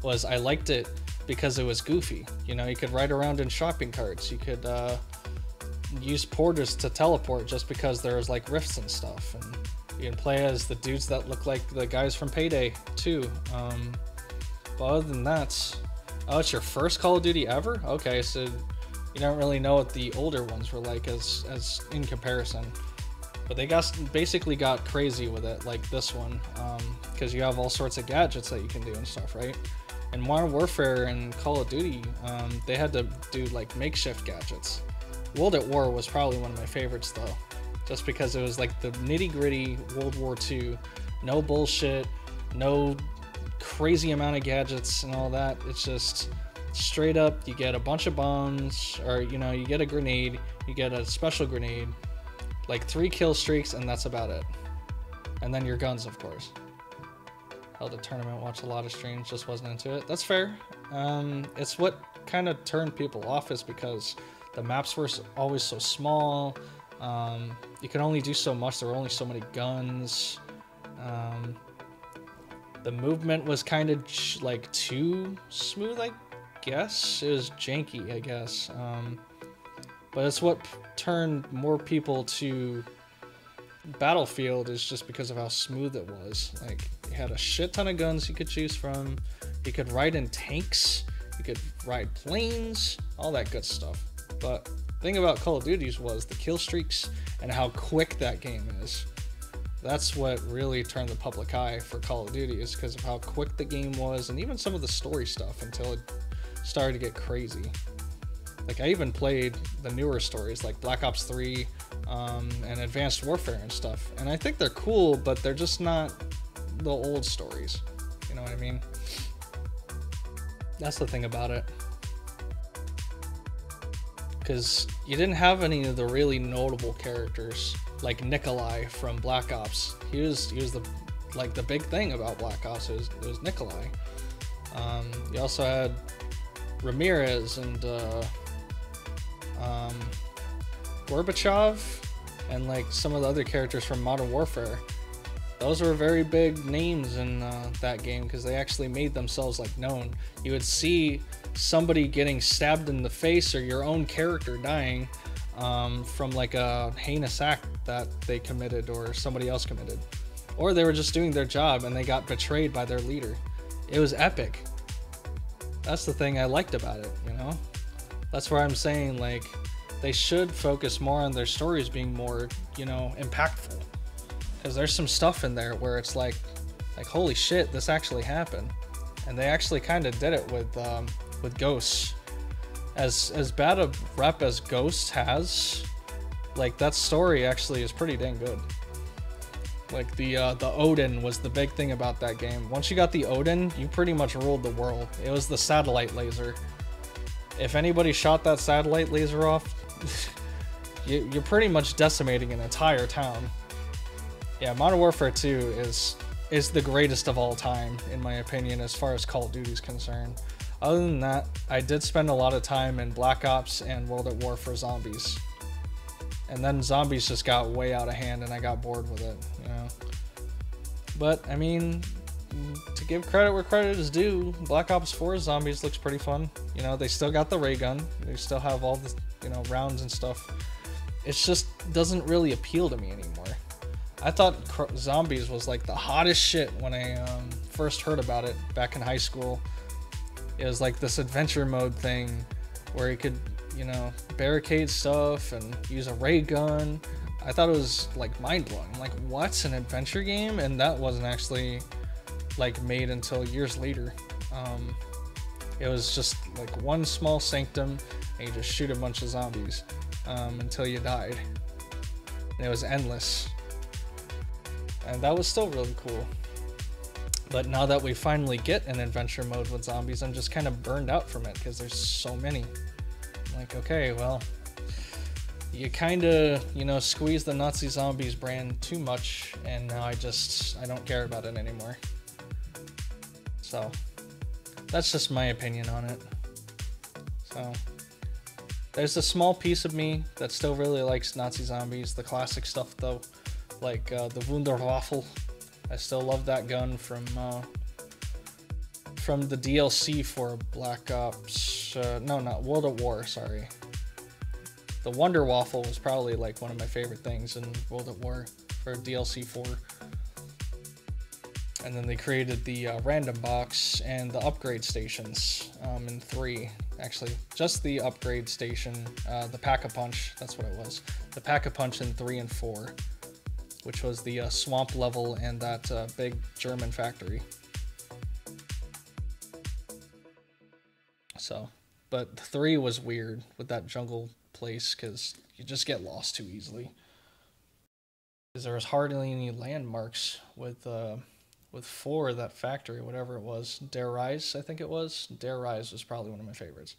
Speaker 1: was I liked it because it was goofy. You know, you could ride around in shopping carts. You could use porters to teleport just because there was like rifts and stuff. And you can play as the dudes that look like the guys from Payday too. But other than that, oh, it's your first Call of Duty ever? Okay, so you don't really know what the older ones were like as in comparison. But they basically got crazy with it, like this one, because you have all sorts of gadgets that you can do and stuff, right? In Modern Warfare and Call of Duty, they had to do like makeshift gadgets. World at War was probably one of my favorites though, just because it was like the nitty-gritty World War II, no bullshit, no crazy amount of gadgets and all that. It's just straight up, you get a bunch of bombs, or you know, you get a grenade, you get a special grenade, like 3 kill streaks, and that's about it. And then your guns, of course. Held a tournament, watched a lot of streams, just wasn't into it. That's fair. It's what kind of turned people off, is because the maps were always so small. You could only do so much. There were only so many guns. The movement was kind of like too smooth, I guess. It was janky, I guess. But it's what turned more people to Battlefield, is just because of how smooth it was. Like, you had a shit ton of guns you could choose from. You could ride in tanks. You could ride planes. All that good stuff. But the thing about Call of Duty was the kill streaks and how quick that game is. That's what really turned the public eye for Call of Duty, is because of how quick the game was, and even some of the story stuff, until it started to get crazy. Like, I even played the newer stories, like Black Ops 3 and Advanced Warfare and stuff. And I think they're cool, but they're just not the old stories. You know what I mean? That's the thing about it. Because you didn't have any of the really notable characters, like Nikolai from Black Ops. He was the big thing about Black Ops. It was Nikolai. You also had Ramirez and Gorbachev, and like some of the other characters from Modern Warfare. Those were very big names in that game, because they actually made themselves like known. You would see somebody getting stabbed in the face, or your own character dying from like a heinous act that they committed or somebody else committed, or they were just doing their job and they got betrayed by their leader. It was epic. That's the thing I liked about it, you know? That's where I'm saying, like, they should focus more on their stories being more, you know, impactful. Because there's some stuff in there where it's like holy shit, this actually happened. And they actually kind of did it with Ghosts. As bad a rep as Ghost has, like, that story actually is pretty dang good. Like, the Odin was the big thing about that game. Once you got the Odin, you pretty much ruled the world. It was the satellite laser. If anybody shot that satellite laser off, you're pretty much decimating an entire town. Yeah, Modern Warfare 2 is the greatest of all time, in my opinion, as far as Call of Duty is concerned. Other than that, I did spend a lot of time in Black Ops and World at War for zombies. And then zombies just got way out of hand and I got bored with it, you know. But, I mean, to give credit where credit is due, Black Ops 4 zombies looks pretty fun. You know, they still got the ray gun. They still have all the, you know, rounds and stuff. It just doesn't really appeal to me anymore. I thought zombies was like the hottest shit when I first heard about it back in high school. It was like this adventure mode thing where you could, you know, barricade stuff and use a ray gun. I thought it was like mind-blowing. I'm like, what's an adventure game? And that wasn't actually like made until years later. It was just like one small sanctum and you just shoot a bunch of zombies until you died. And it was endless. And that was still really cool. But now that we finally get an adventure mode with zombies, I'm just kind of burned out from it because there's so many. I'm like, okay, well, you kind of, you know, squeeze the Nazi Zombies brand too much, and now I don't care about it anymore. So, that's just my opinion on it. So, there's a small piece of me that still really likes Nazi Zombies, the classic stuff though, like the Wunderwaffel. I still love that gun from the DLC for Black Ops, no, not World at War, sorry. The Wonder Waffle was probably like one of my favorite things in World at War for DLC 4. And then they created the random box and the upgrade stations in 3. Actually, just the upgrade station, the Pack-a-Punch, that's what it was. The Pack-a-Punch in 3 and 4. which was the swamp level and that big German factory. So, but 3 was weird with that jungle place because you just get lost too easily. Because there was hardly any landmarks with 4, that factory, whatever it was. Der Rise, I think it was. Der Rise was probably one of my favorites.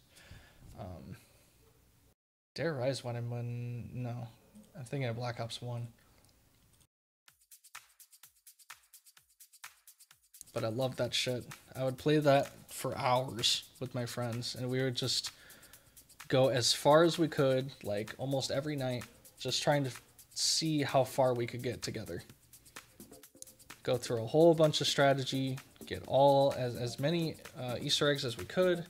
Speaker 1: Der Rise no. I'm thinking of Black Ops 1. But I loved that shit. I would play that for hours with my friends, and we would just go as far as we could, like almost every night, just trying to see how far we could get together. Go through a whole bunch of strategy, get as many Easter eggs as we could.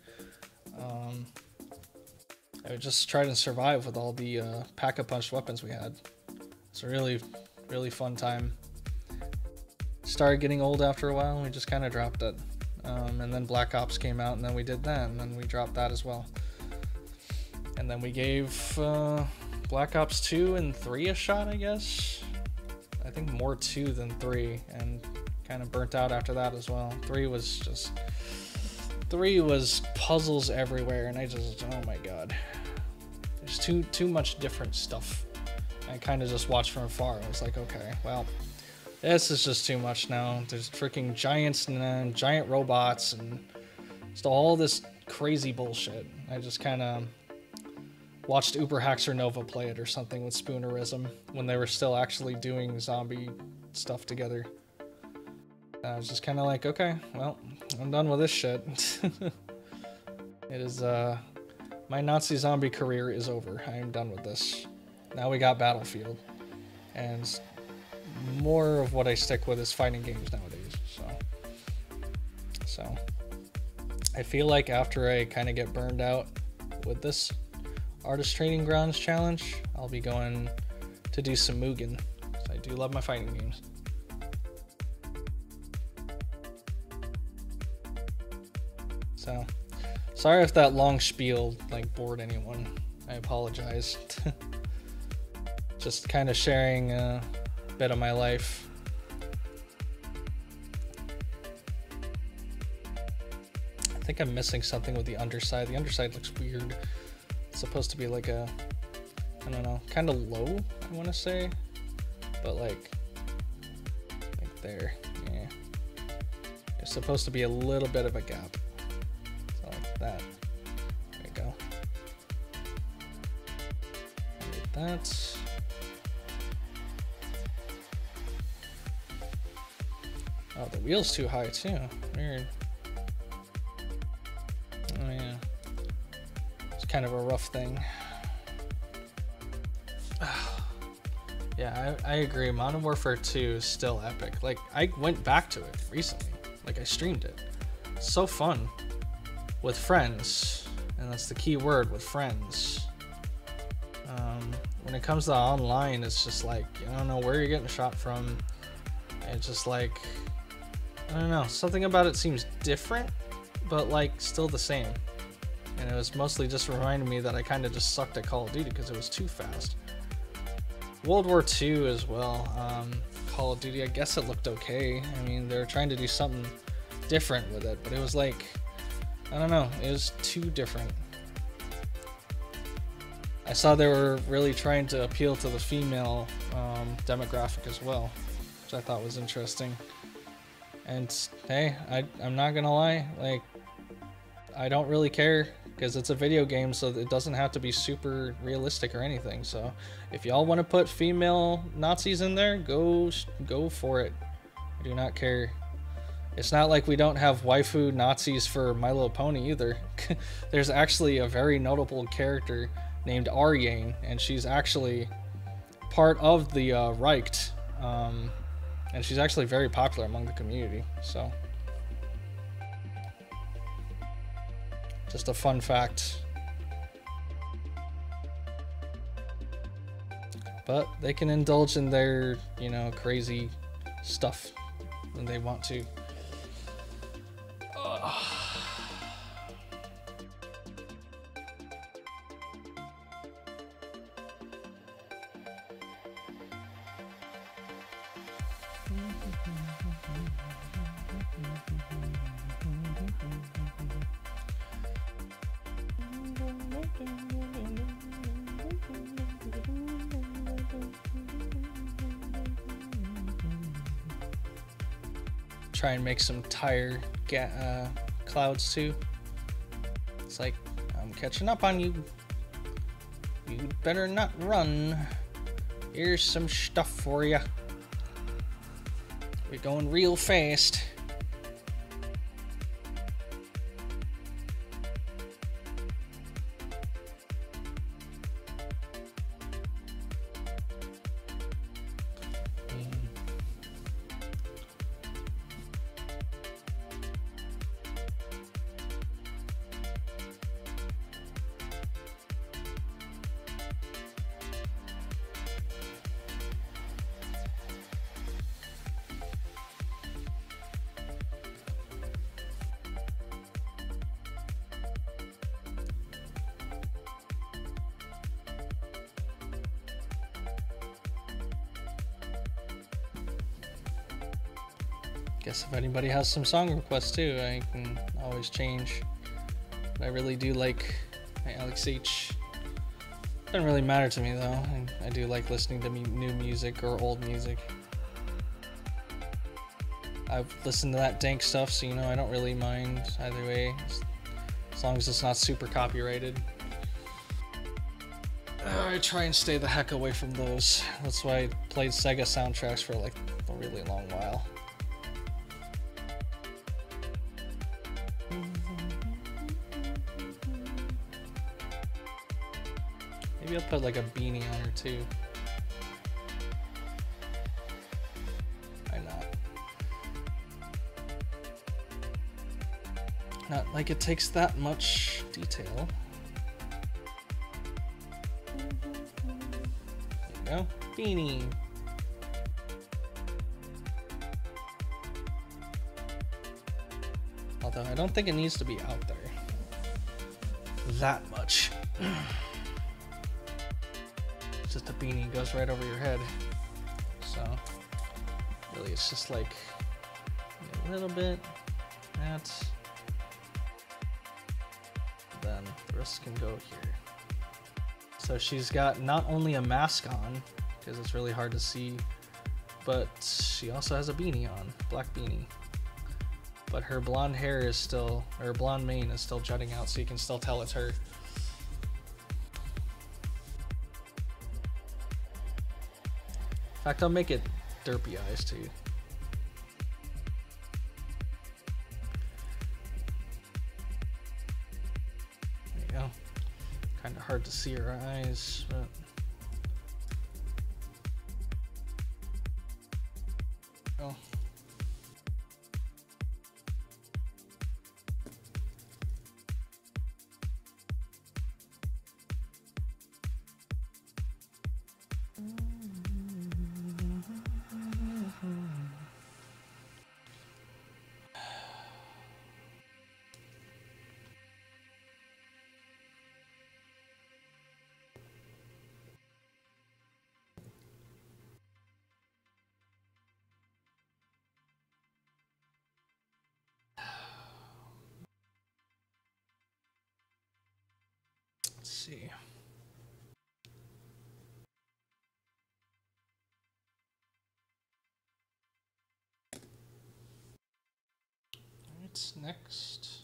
Speaker 1: I would just try to survive with all the pack-a-punch weapons we had. It's a really, really fun time. Started getting old after a while, and we just kind of dropped it. And then Black Ops came out, and then we did that, and then we dropped that as well. And then we gave Black Ops 2 and 3 a shot, I guess. I think more 2 than 3, and kind of burnt out after that as well. 3 was puzzles everywhere, and oh my god. There's too much different stuff. I kind of just watched from afar. I was like, okay, well, this is just too much now. There's freaking giants and giant robots and just all this crazy bullshit. I just kind of watched Uberhaxer Nova play it or something with Spoonerism when they were still actually doing zombie stuff together. I was just kind of like, okay, well, I'm done with this shit. It is, my Nazi zombie career is over. I am done with this. Now we got Battlefield. And more of what I stick with is fighting games nowadays, so I feel like after I kind of get burned out with this Artist Training Grounds challenge, I'll be going to do some Mugen. I do love my fighting games. So, sorry if that long spiel like bored anyone. I apologize. Just kind of sharing a bit of my life. I think I'm missing something with the underside. The underside looks weird. It's supposed to be like a, I don't know, kind of low, I want to say, but like there, yeah. There's supposed to be a little bit of a gap. So like that. There we go. Like that. Oh, the wheel's too high too. Weird. Oh yeah. It's kind of a rough thing. Yeah, I agree. Modern Warfare 2 is still epic. Like, I went back to it recently. Like, I streamed it. It's so fun. With friends. And that's the key word, with friends. When it comes to online, it's just like, I don't know where you're getting shot from. It's just like, I don't know, something about it seems different, but like still the same. And it was mostly just reminding me that I kind of just sucked at Call of Duty because it was too fast. World War II as well. Call of Duty, I guess it looked okay. I mean, they were trying to do something different with it, but it was like, I don't know, it was too different. I saw they were really trying to appeal to the female demographic as well, which I thought was interesting. And hey, I'm not gonna lie, like, I don't really care because it's a video game, so it doesn't have to be super realistic or anything. So if y'all want to put female Nazis in there, go for it. I do not care. It's not like we don't have waifu Nazis for My Little Pony either. There's actually a very notable character named Aryane, and she's actually part of the Reicht, and she's actually very popular among the community, so just a fun fact. But they can indulge in their, you know, crazy stuff when they want to. Try and make some tire clouds too. It's like, I'm catching up on you. You better not run. Here's some stuff for you. We're going real fast. Guess if anybody has some song requests too, I can always change. But I really do like my Alex H. Doesn't really matter to me though. I do like listening to new music or old music. I've listened to that dank stuff, so you know I don't really mind either way, as long as it's not super copyrighted. I try and stay the heck away from those. That's why I played Sega soundtracks for like a really long while. Maybe I'll put like a beanie on her too. Why not? Not like it takes that much detail. There you go. Beanie. Although I don't think it needs to be out there that much. Just a beanie goes right over your head, so really it's just like a little bit, that, then the rest can go here. So she's got not only a mask on, because it's really hard to see, but she also has a beanie on, black beanie. But her blonde hair is still, or blonde mane is still jutting out, so you can still tell it's her. In fact, I'll make it derpy eyes too. There you go. Kind of hard to see her eyes, but oh. Let's see. What's next?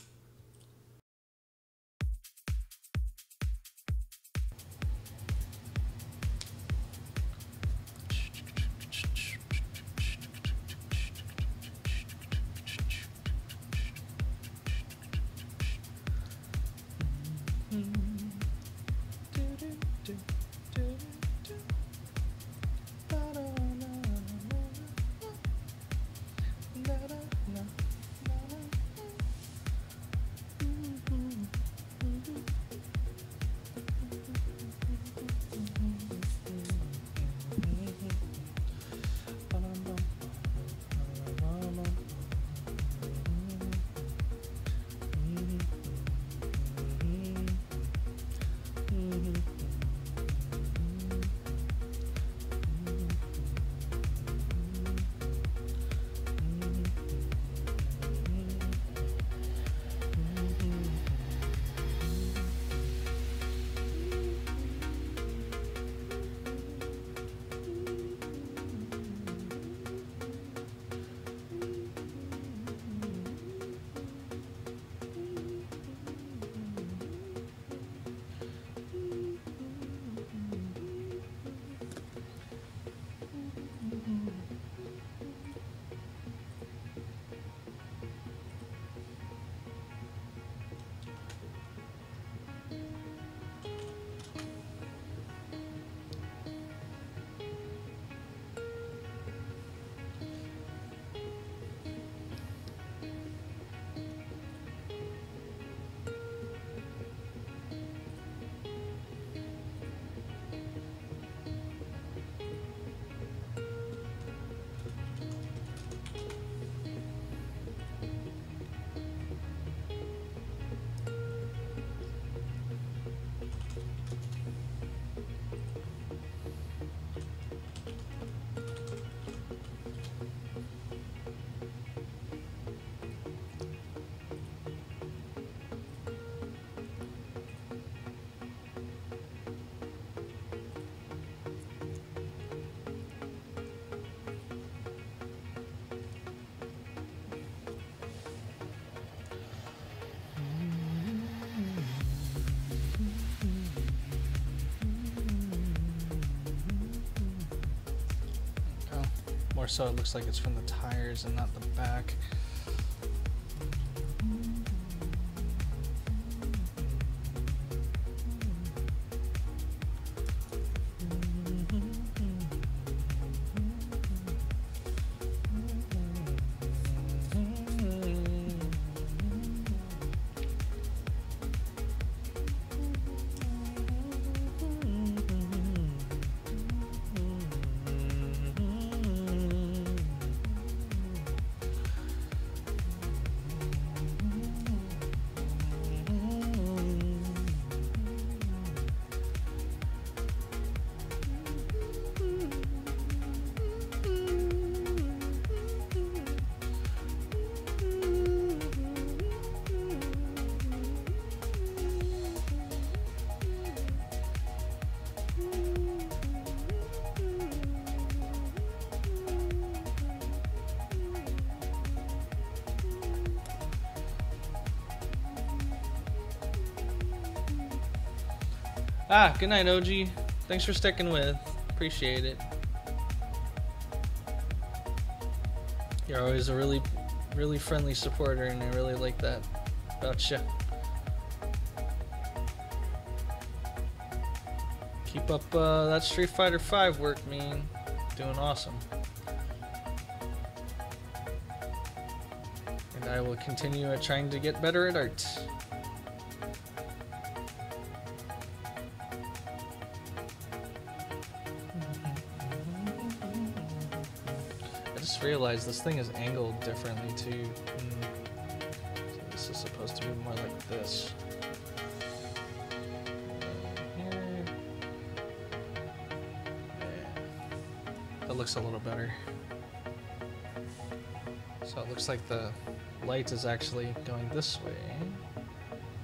Speaker 1: More so it looks like it's from the tires and not the back. Ah, good night, OG. Thanks for sticking with. Appreciate it. You're always a really friendly supporter, and I really like that about you. Keep up that Street Fighter V work, man. Doing awesome. And I will continue at trying to get better at art. Realize this thing is angled differently too. So this is supposed to be more like this. Here. Yeah. That looks a little better. So it looks like the light is actually going this way.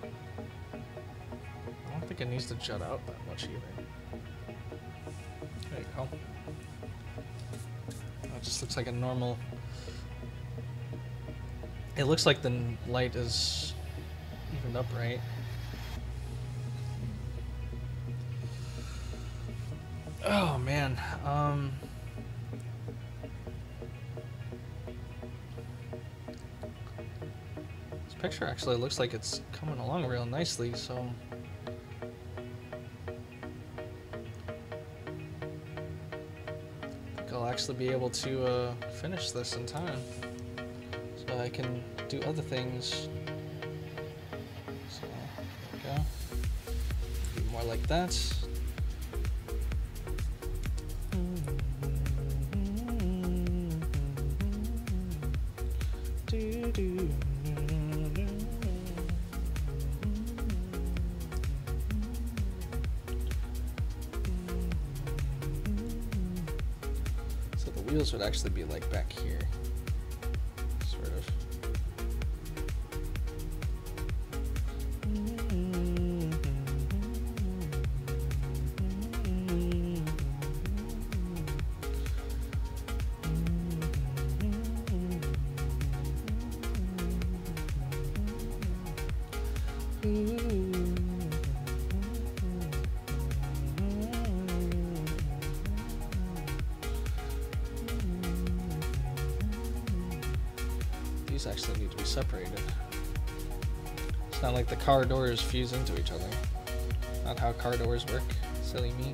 Speaker 1: I don't think it needs to jut out that much either. There you go. It just looks like a normal. It looks like the light is evened up right. Oh man. This picture actually looks like it's coming along real nicely, so I'll actually be able to finish this in time, so I can do other things. So there we go. Be more like that. Wheels would actually be like back here, sort of. Actually need to be separated. It's not like the car doors fuse into each other. Not how car doors work. Silly me.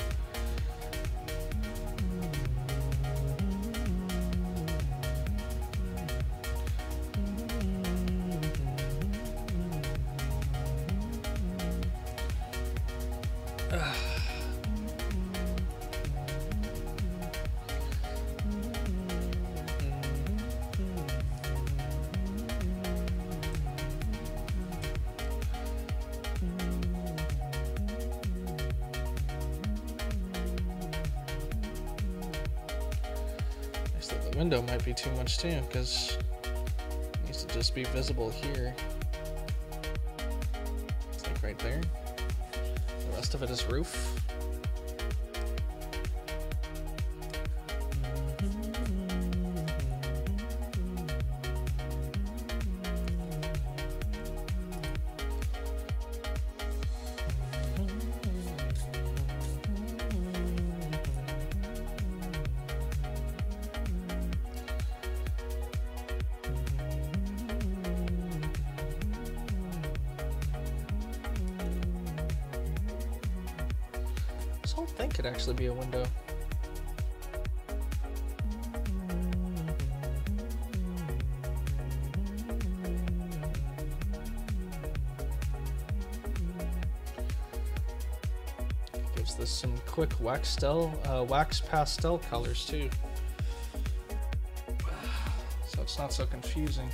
Speaker 1: Window might be too much too, because it needs to just be visible here. It's like right there. The rest of it is roof. That could actually be a window. Gives this some quick wax pastel colors too. So it's not so confusing.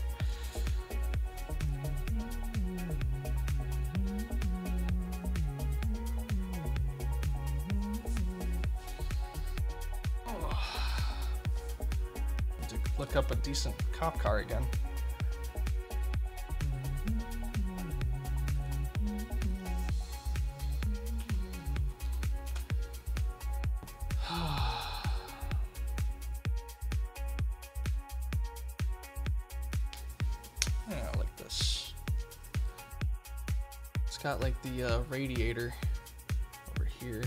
Speaker 1: Look up a decent cop car again. Yeah, like this. It's got like the radiator over here,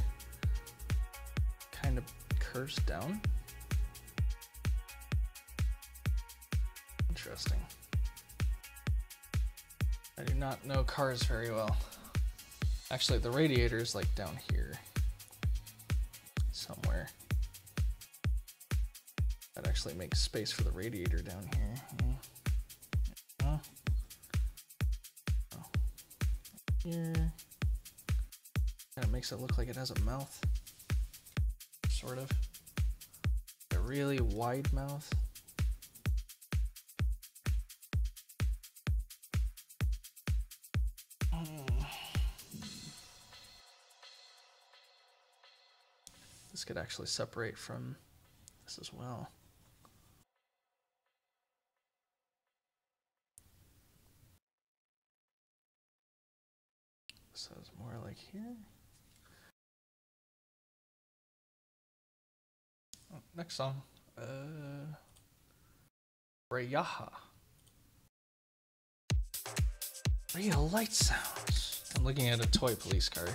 Speaker 1: kind of curves down. Interesting. I do not know cars very well. Actually, the radiator is like down here somewhere. That actually makes space for the radiator down here. Yeah. Oh. Here. And it makes it look like it has a mouth. Sort of. A really wide mouth. This could actually separate from this as well. So it's more like here. Oh, next song. Rayaha. Real light sounds. I'm looking at a toy police car.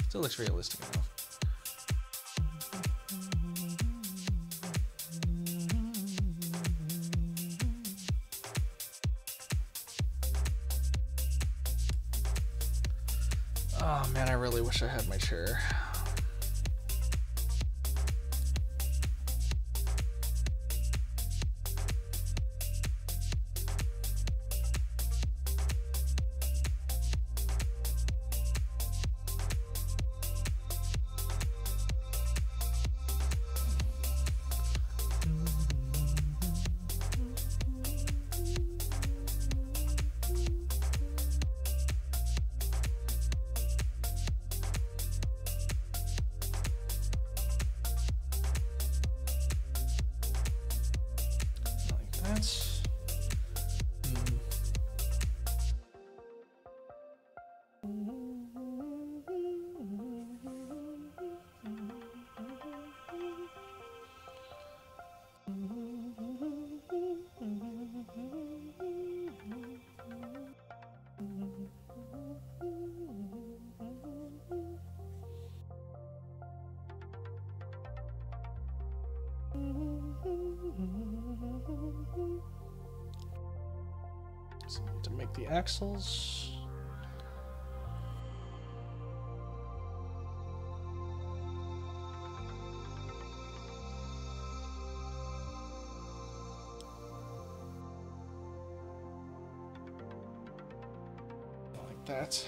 Speaker 1: Still looks realistic enough. Oh man, I really wish I had my chair. So I need to make the axles. Like that.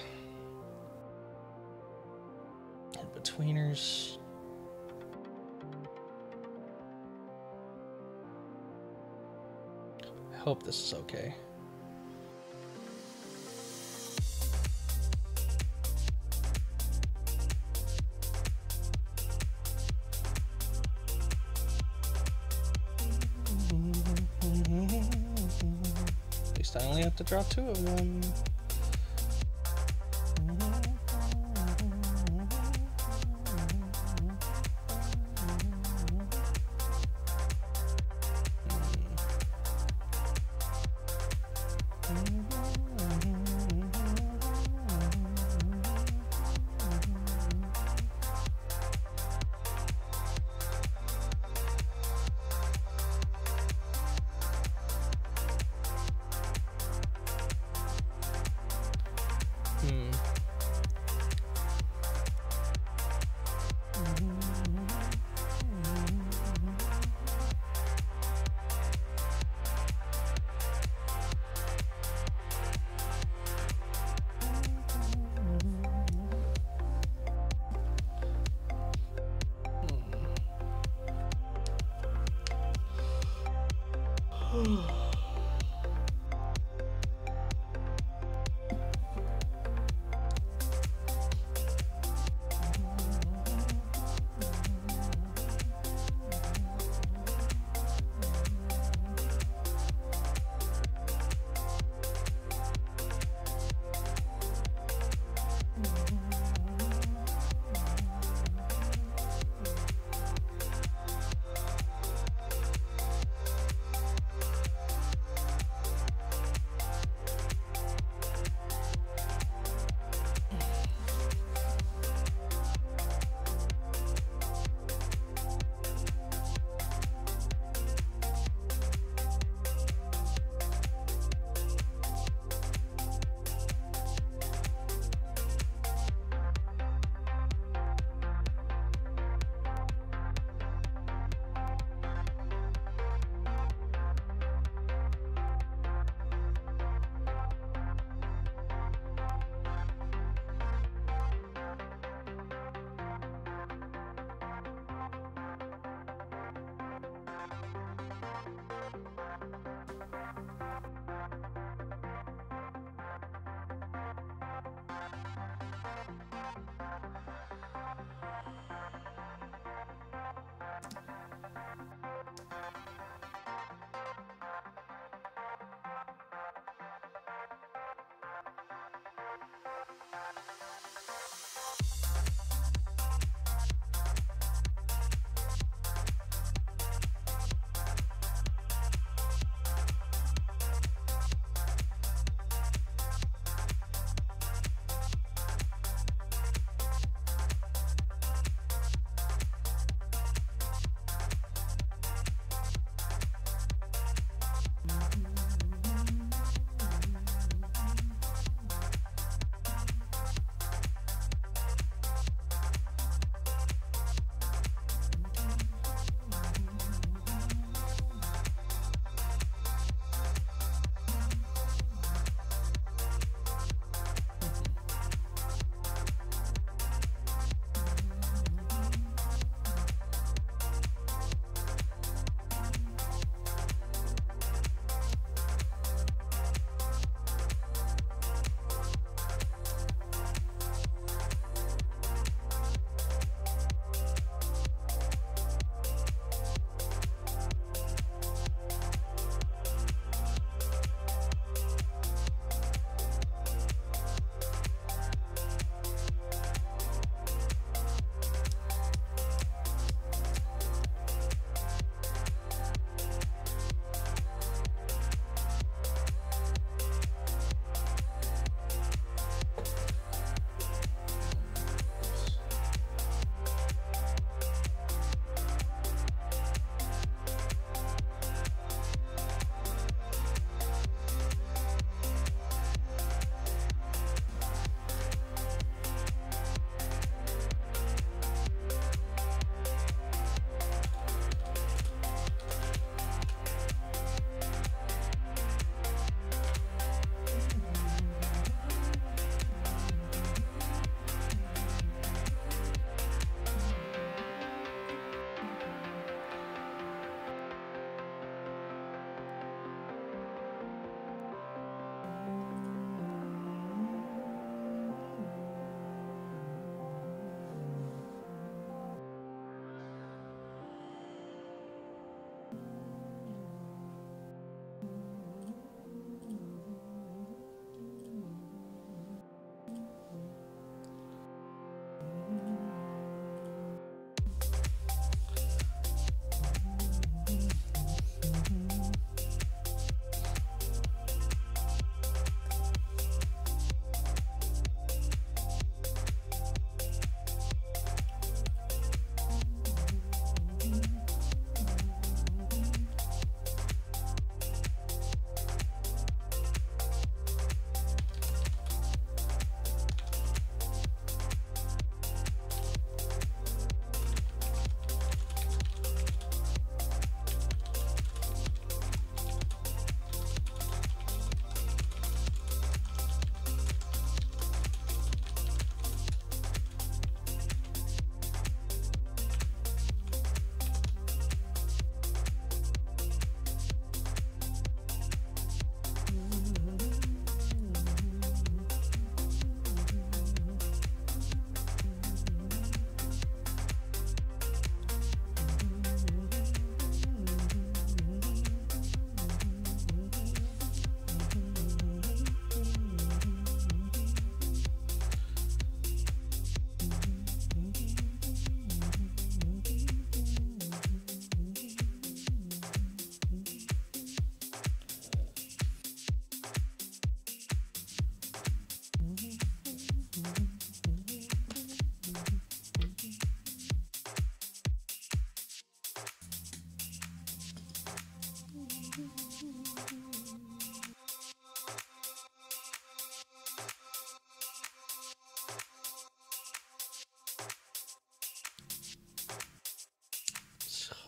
Speaker 1: And betweeners. I hope this is okay. At least I only have to draw 2 of them.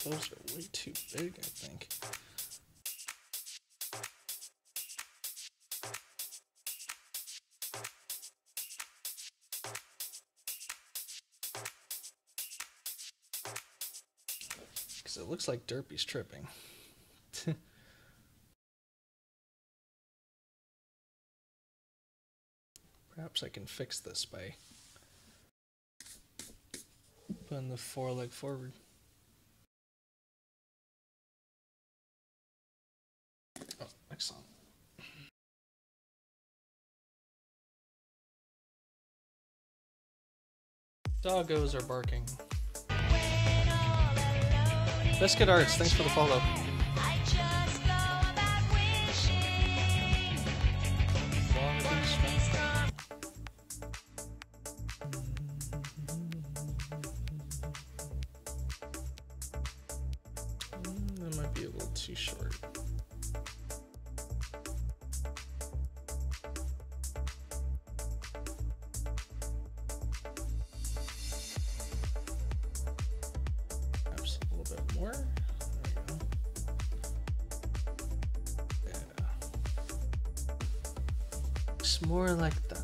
Speaker 1: Those are way too big, I think. Because it looks like Derpy's tripping. Perhaps I can fix this by putting the foreleg forward. Oh, excellent. Doggos are barking. Biscuit Arts, thanks for the follow. That might be a little too short. Perhaps a little bit more. There we go. Yeah. Looks more like that.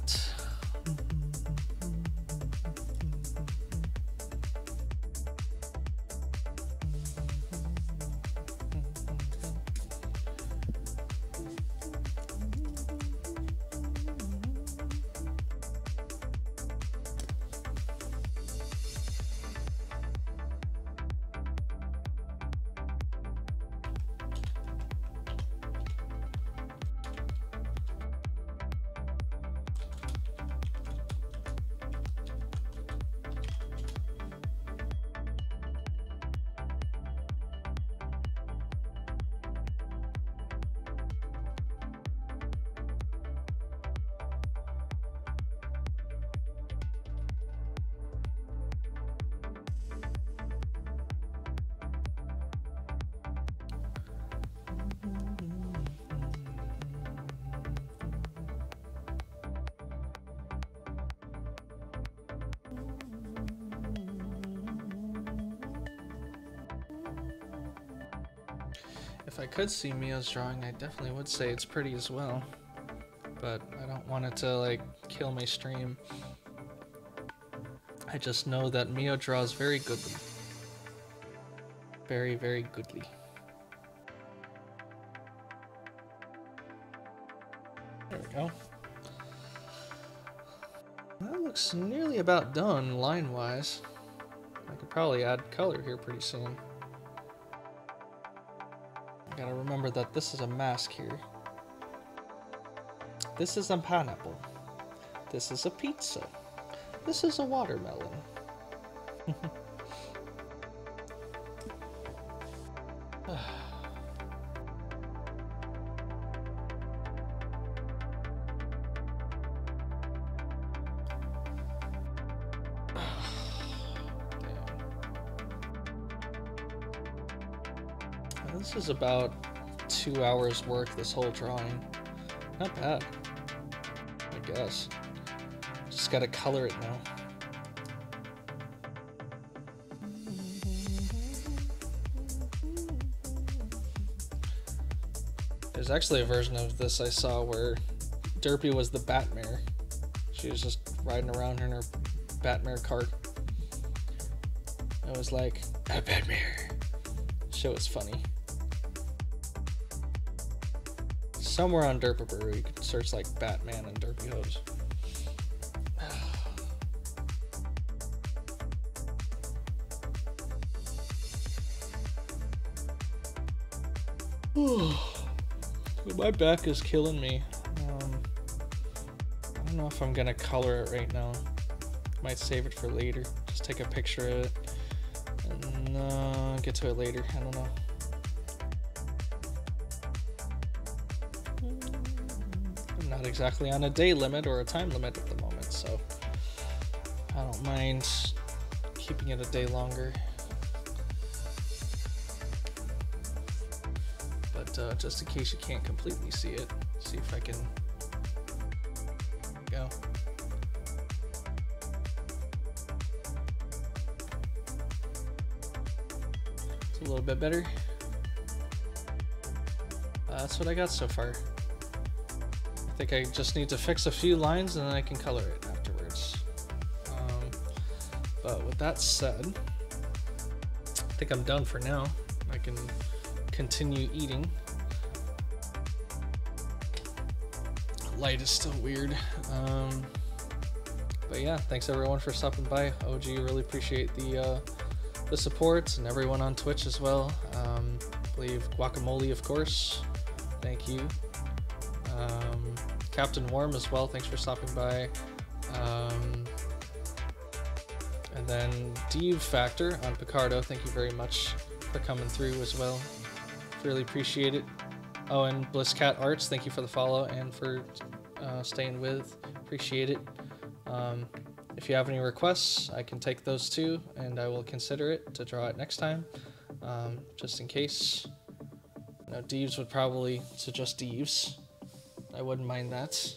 Speaker 1: If I could see Mio's drawing, I definitely would say it's pretty as well. But I don't want it to, like, kill my stream. I just know that Mio draws very goodly. Very, very goodly. There we go. That looks nearly about done, line-wise. I could probably add color here pretty soon. Gotta remember that this is a mask here. This is a pineapple. This is a pizza. This is a watermelon. This is about 2 hours work, this whole drawing. Not bad, I guess. Just gotta color it now. There's actually a version of this I saw where Derpy was the Batmare. She was just riding around in her Batmare cart. It was like, a Batmare. Shit was funny. Somewhere on Derpaberry, you could search like Batman and Derpy Hose. My back is killing me. I don't know if I'm gonna color it right now. Might save it for later. Just take a picture of it and get to it later. I don't know. I'm not exactly on a day limit or a time limit at the moment, so I don't mind keeping it a day longer. But just in case you can't completely see it, see if I can go. It's a a little bit better. That's what I got so far. I think I just need to fix a few lines and then I can color it afterwards. But with that said, I think I'm done for now. I can continue eating. Light is still weird. But yeah, thanks everyone for stopping by. OG, really appreciate the support, and everyone on Twitch as well. I believe Guacamole, of course. Thank you. Captain Warm as well, thanks for stopping by. And then Div Factor on Picardo, thank you very much for coming through as well. Really appreciate it. Oh, and BlissCat Arts, thank you for the follow and for staying with. Appreciate it. If you have any requests, I can take those too, and I will consider it to draw it next time, just in case. No, Deves would probably suggest Deves. I wouldn't mind that.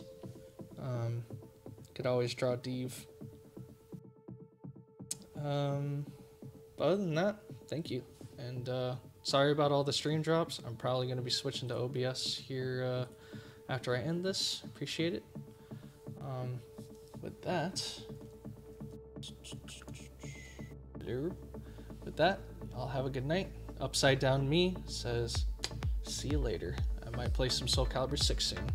Speaker 1: Could always draw Deve. But other than that, thank you. And sorry about all the stream drops. I'm probably going to be switching to OBS here after I end this. Appreciate it. With that, I'll have a good night. Upside Down Me says, see you later. I might play some Soul Calibur 6 soon.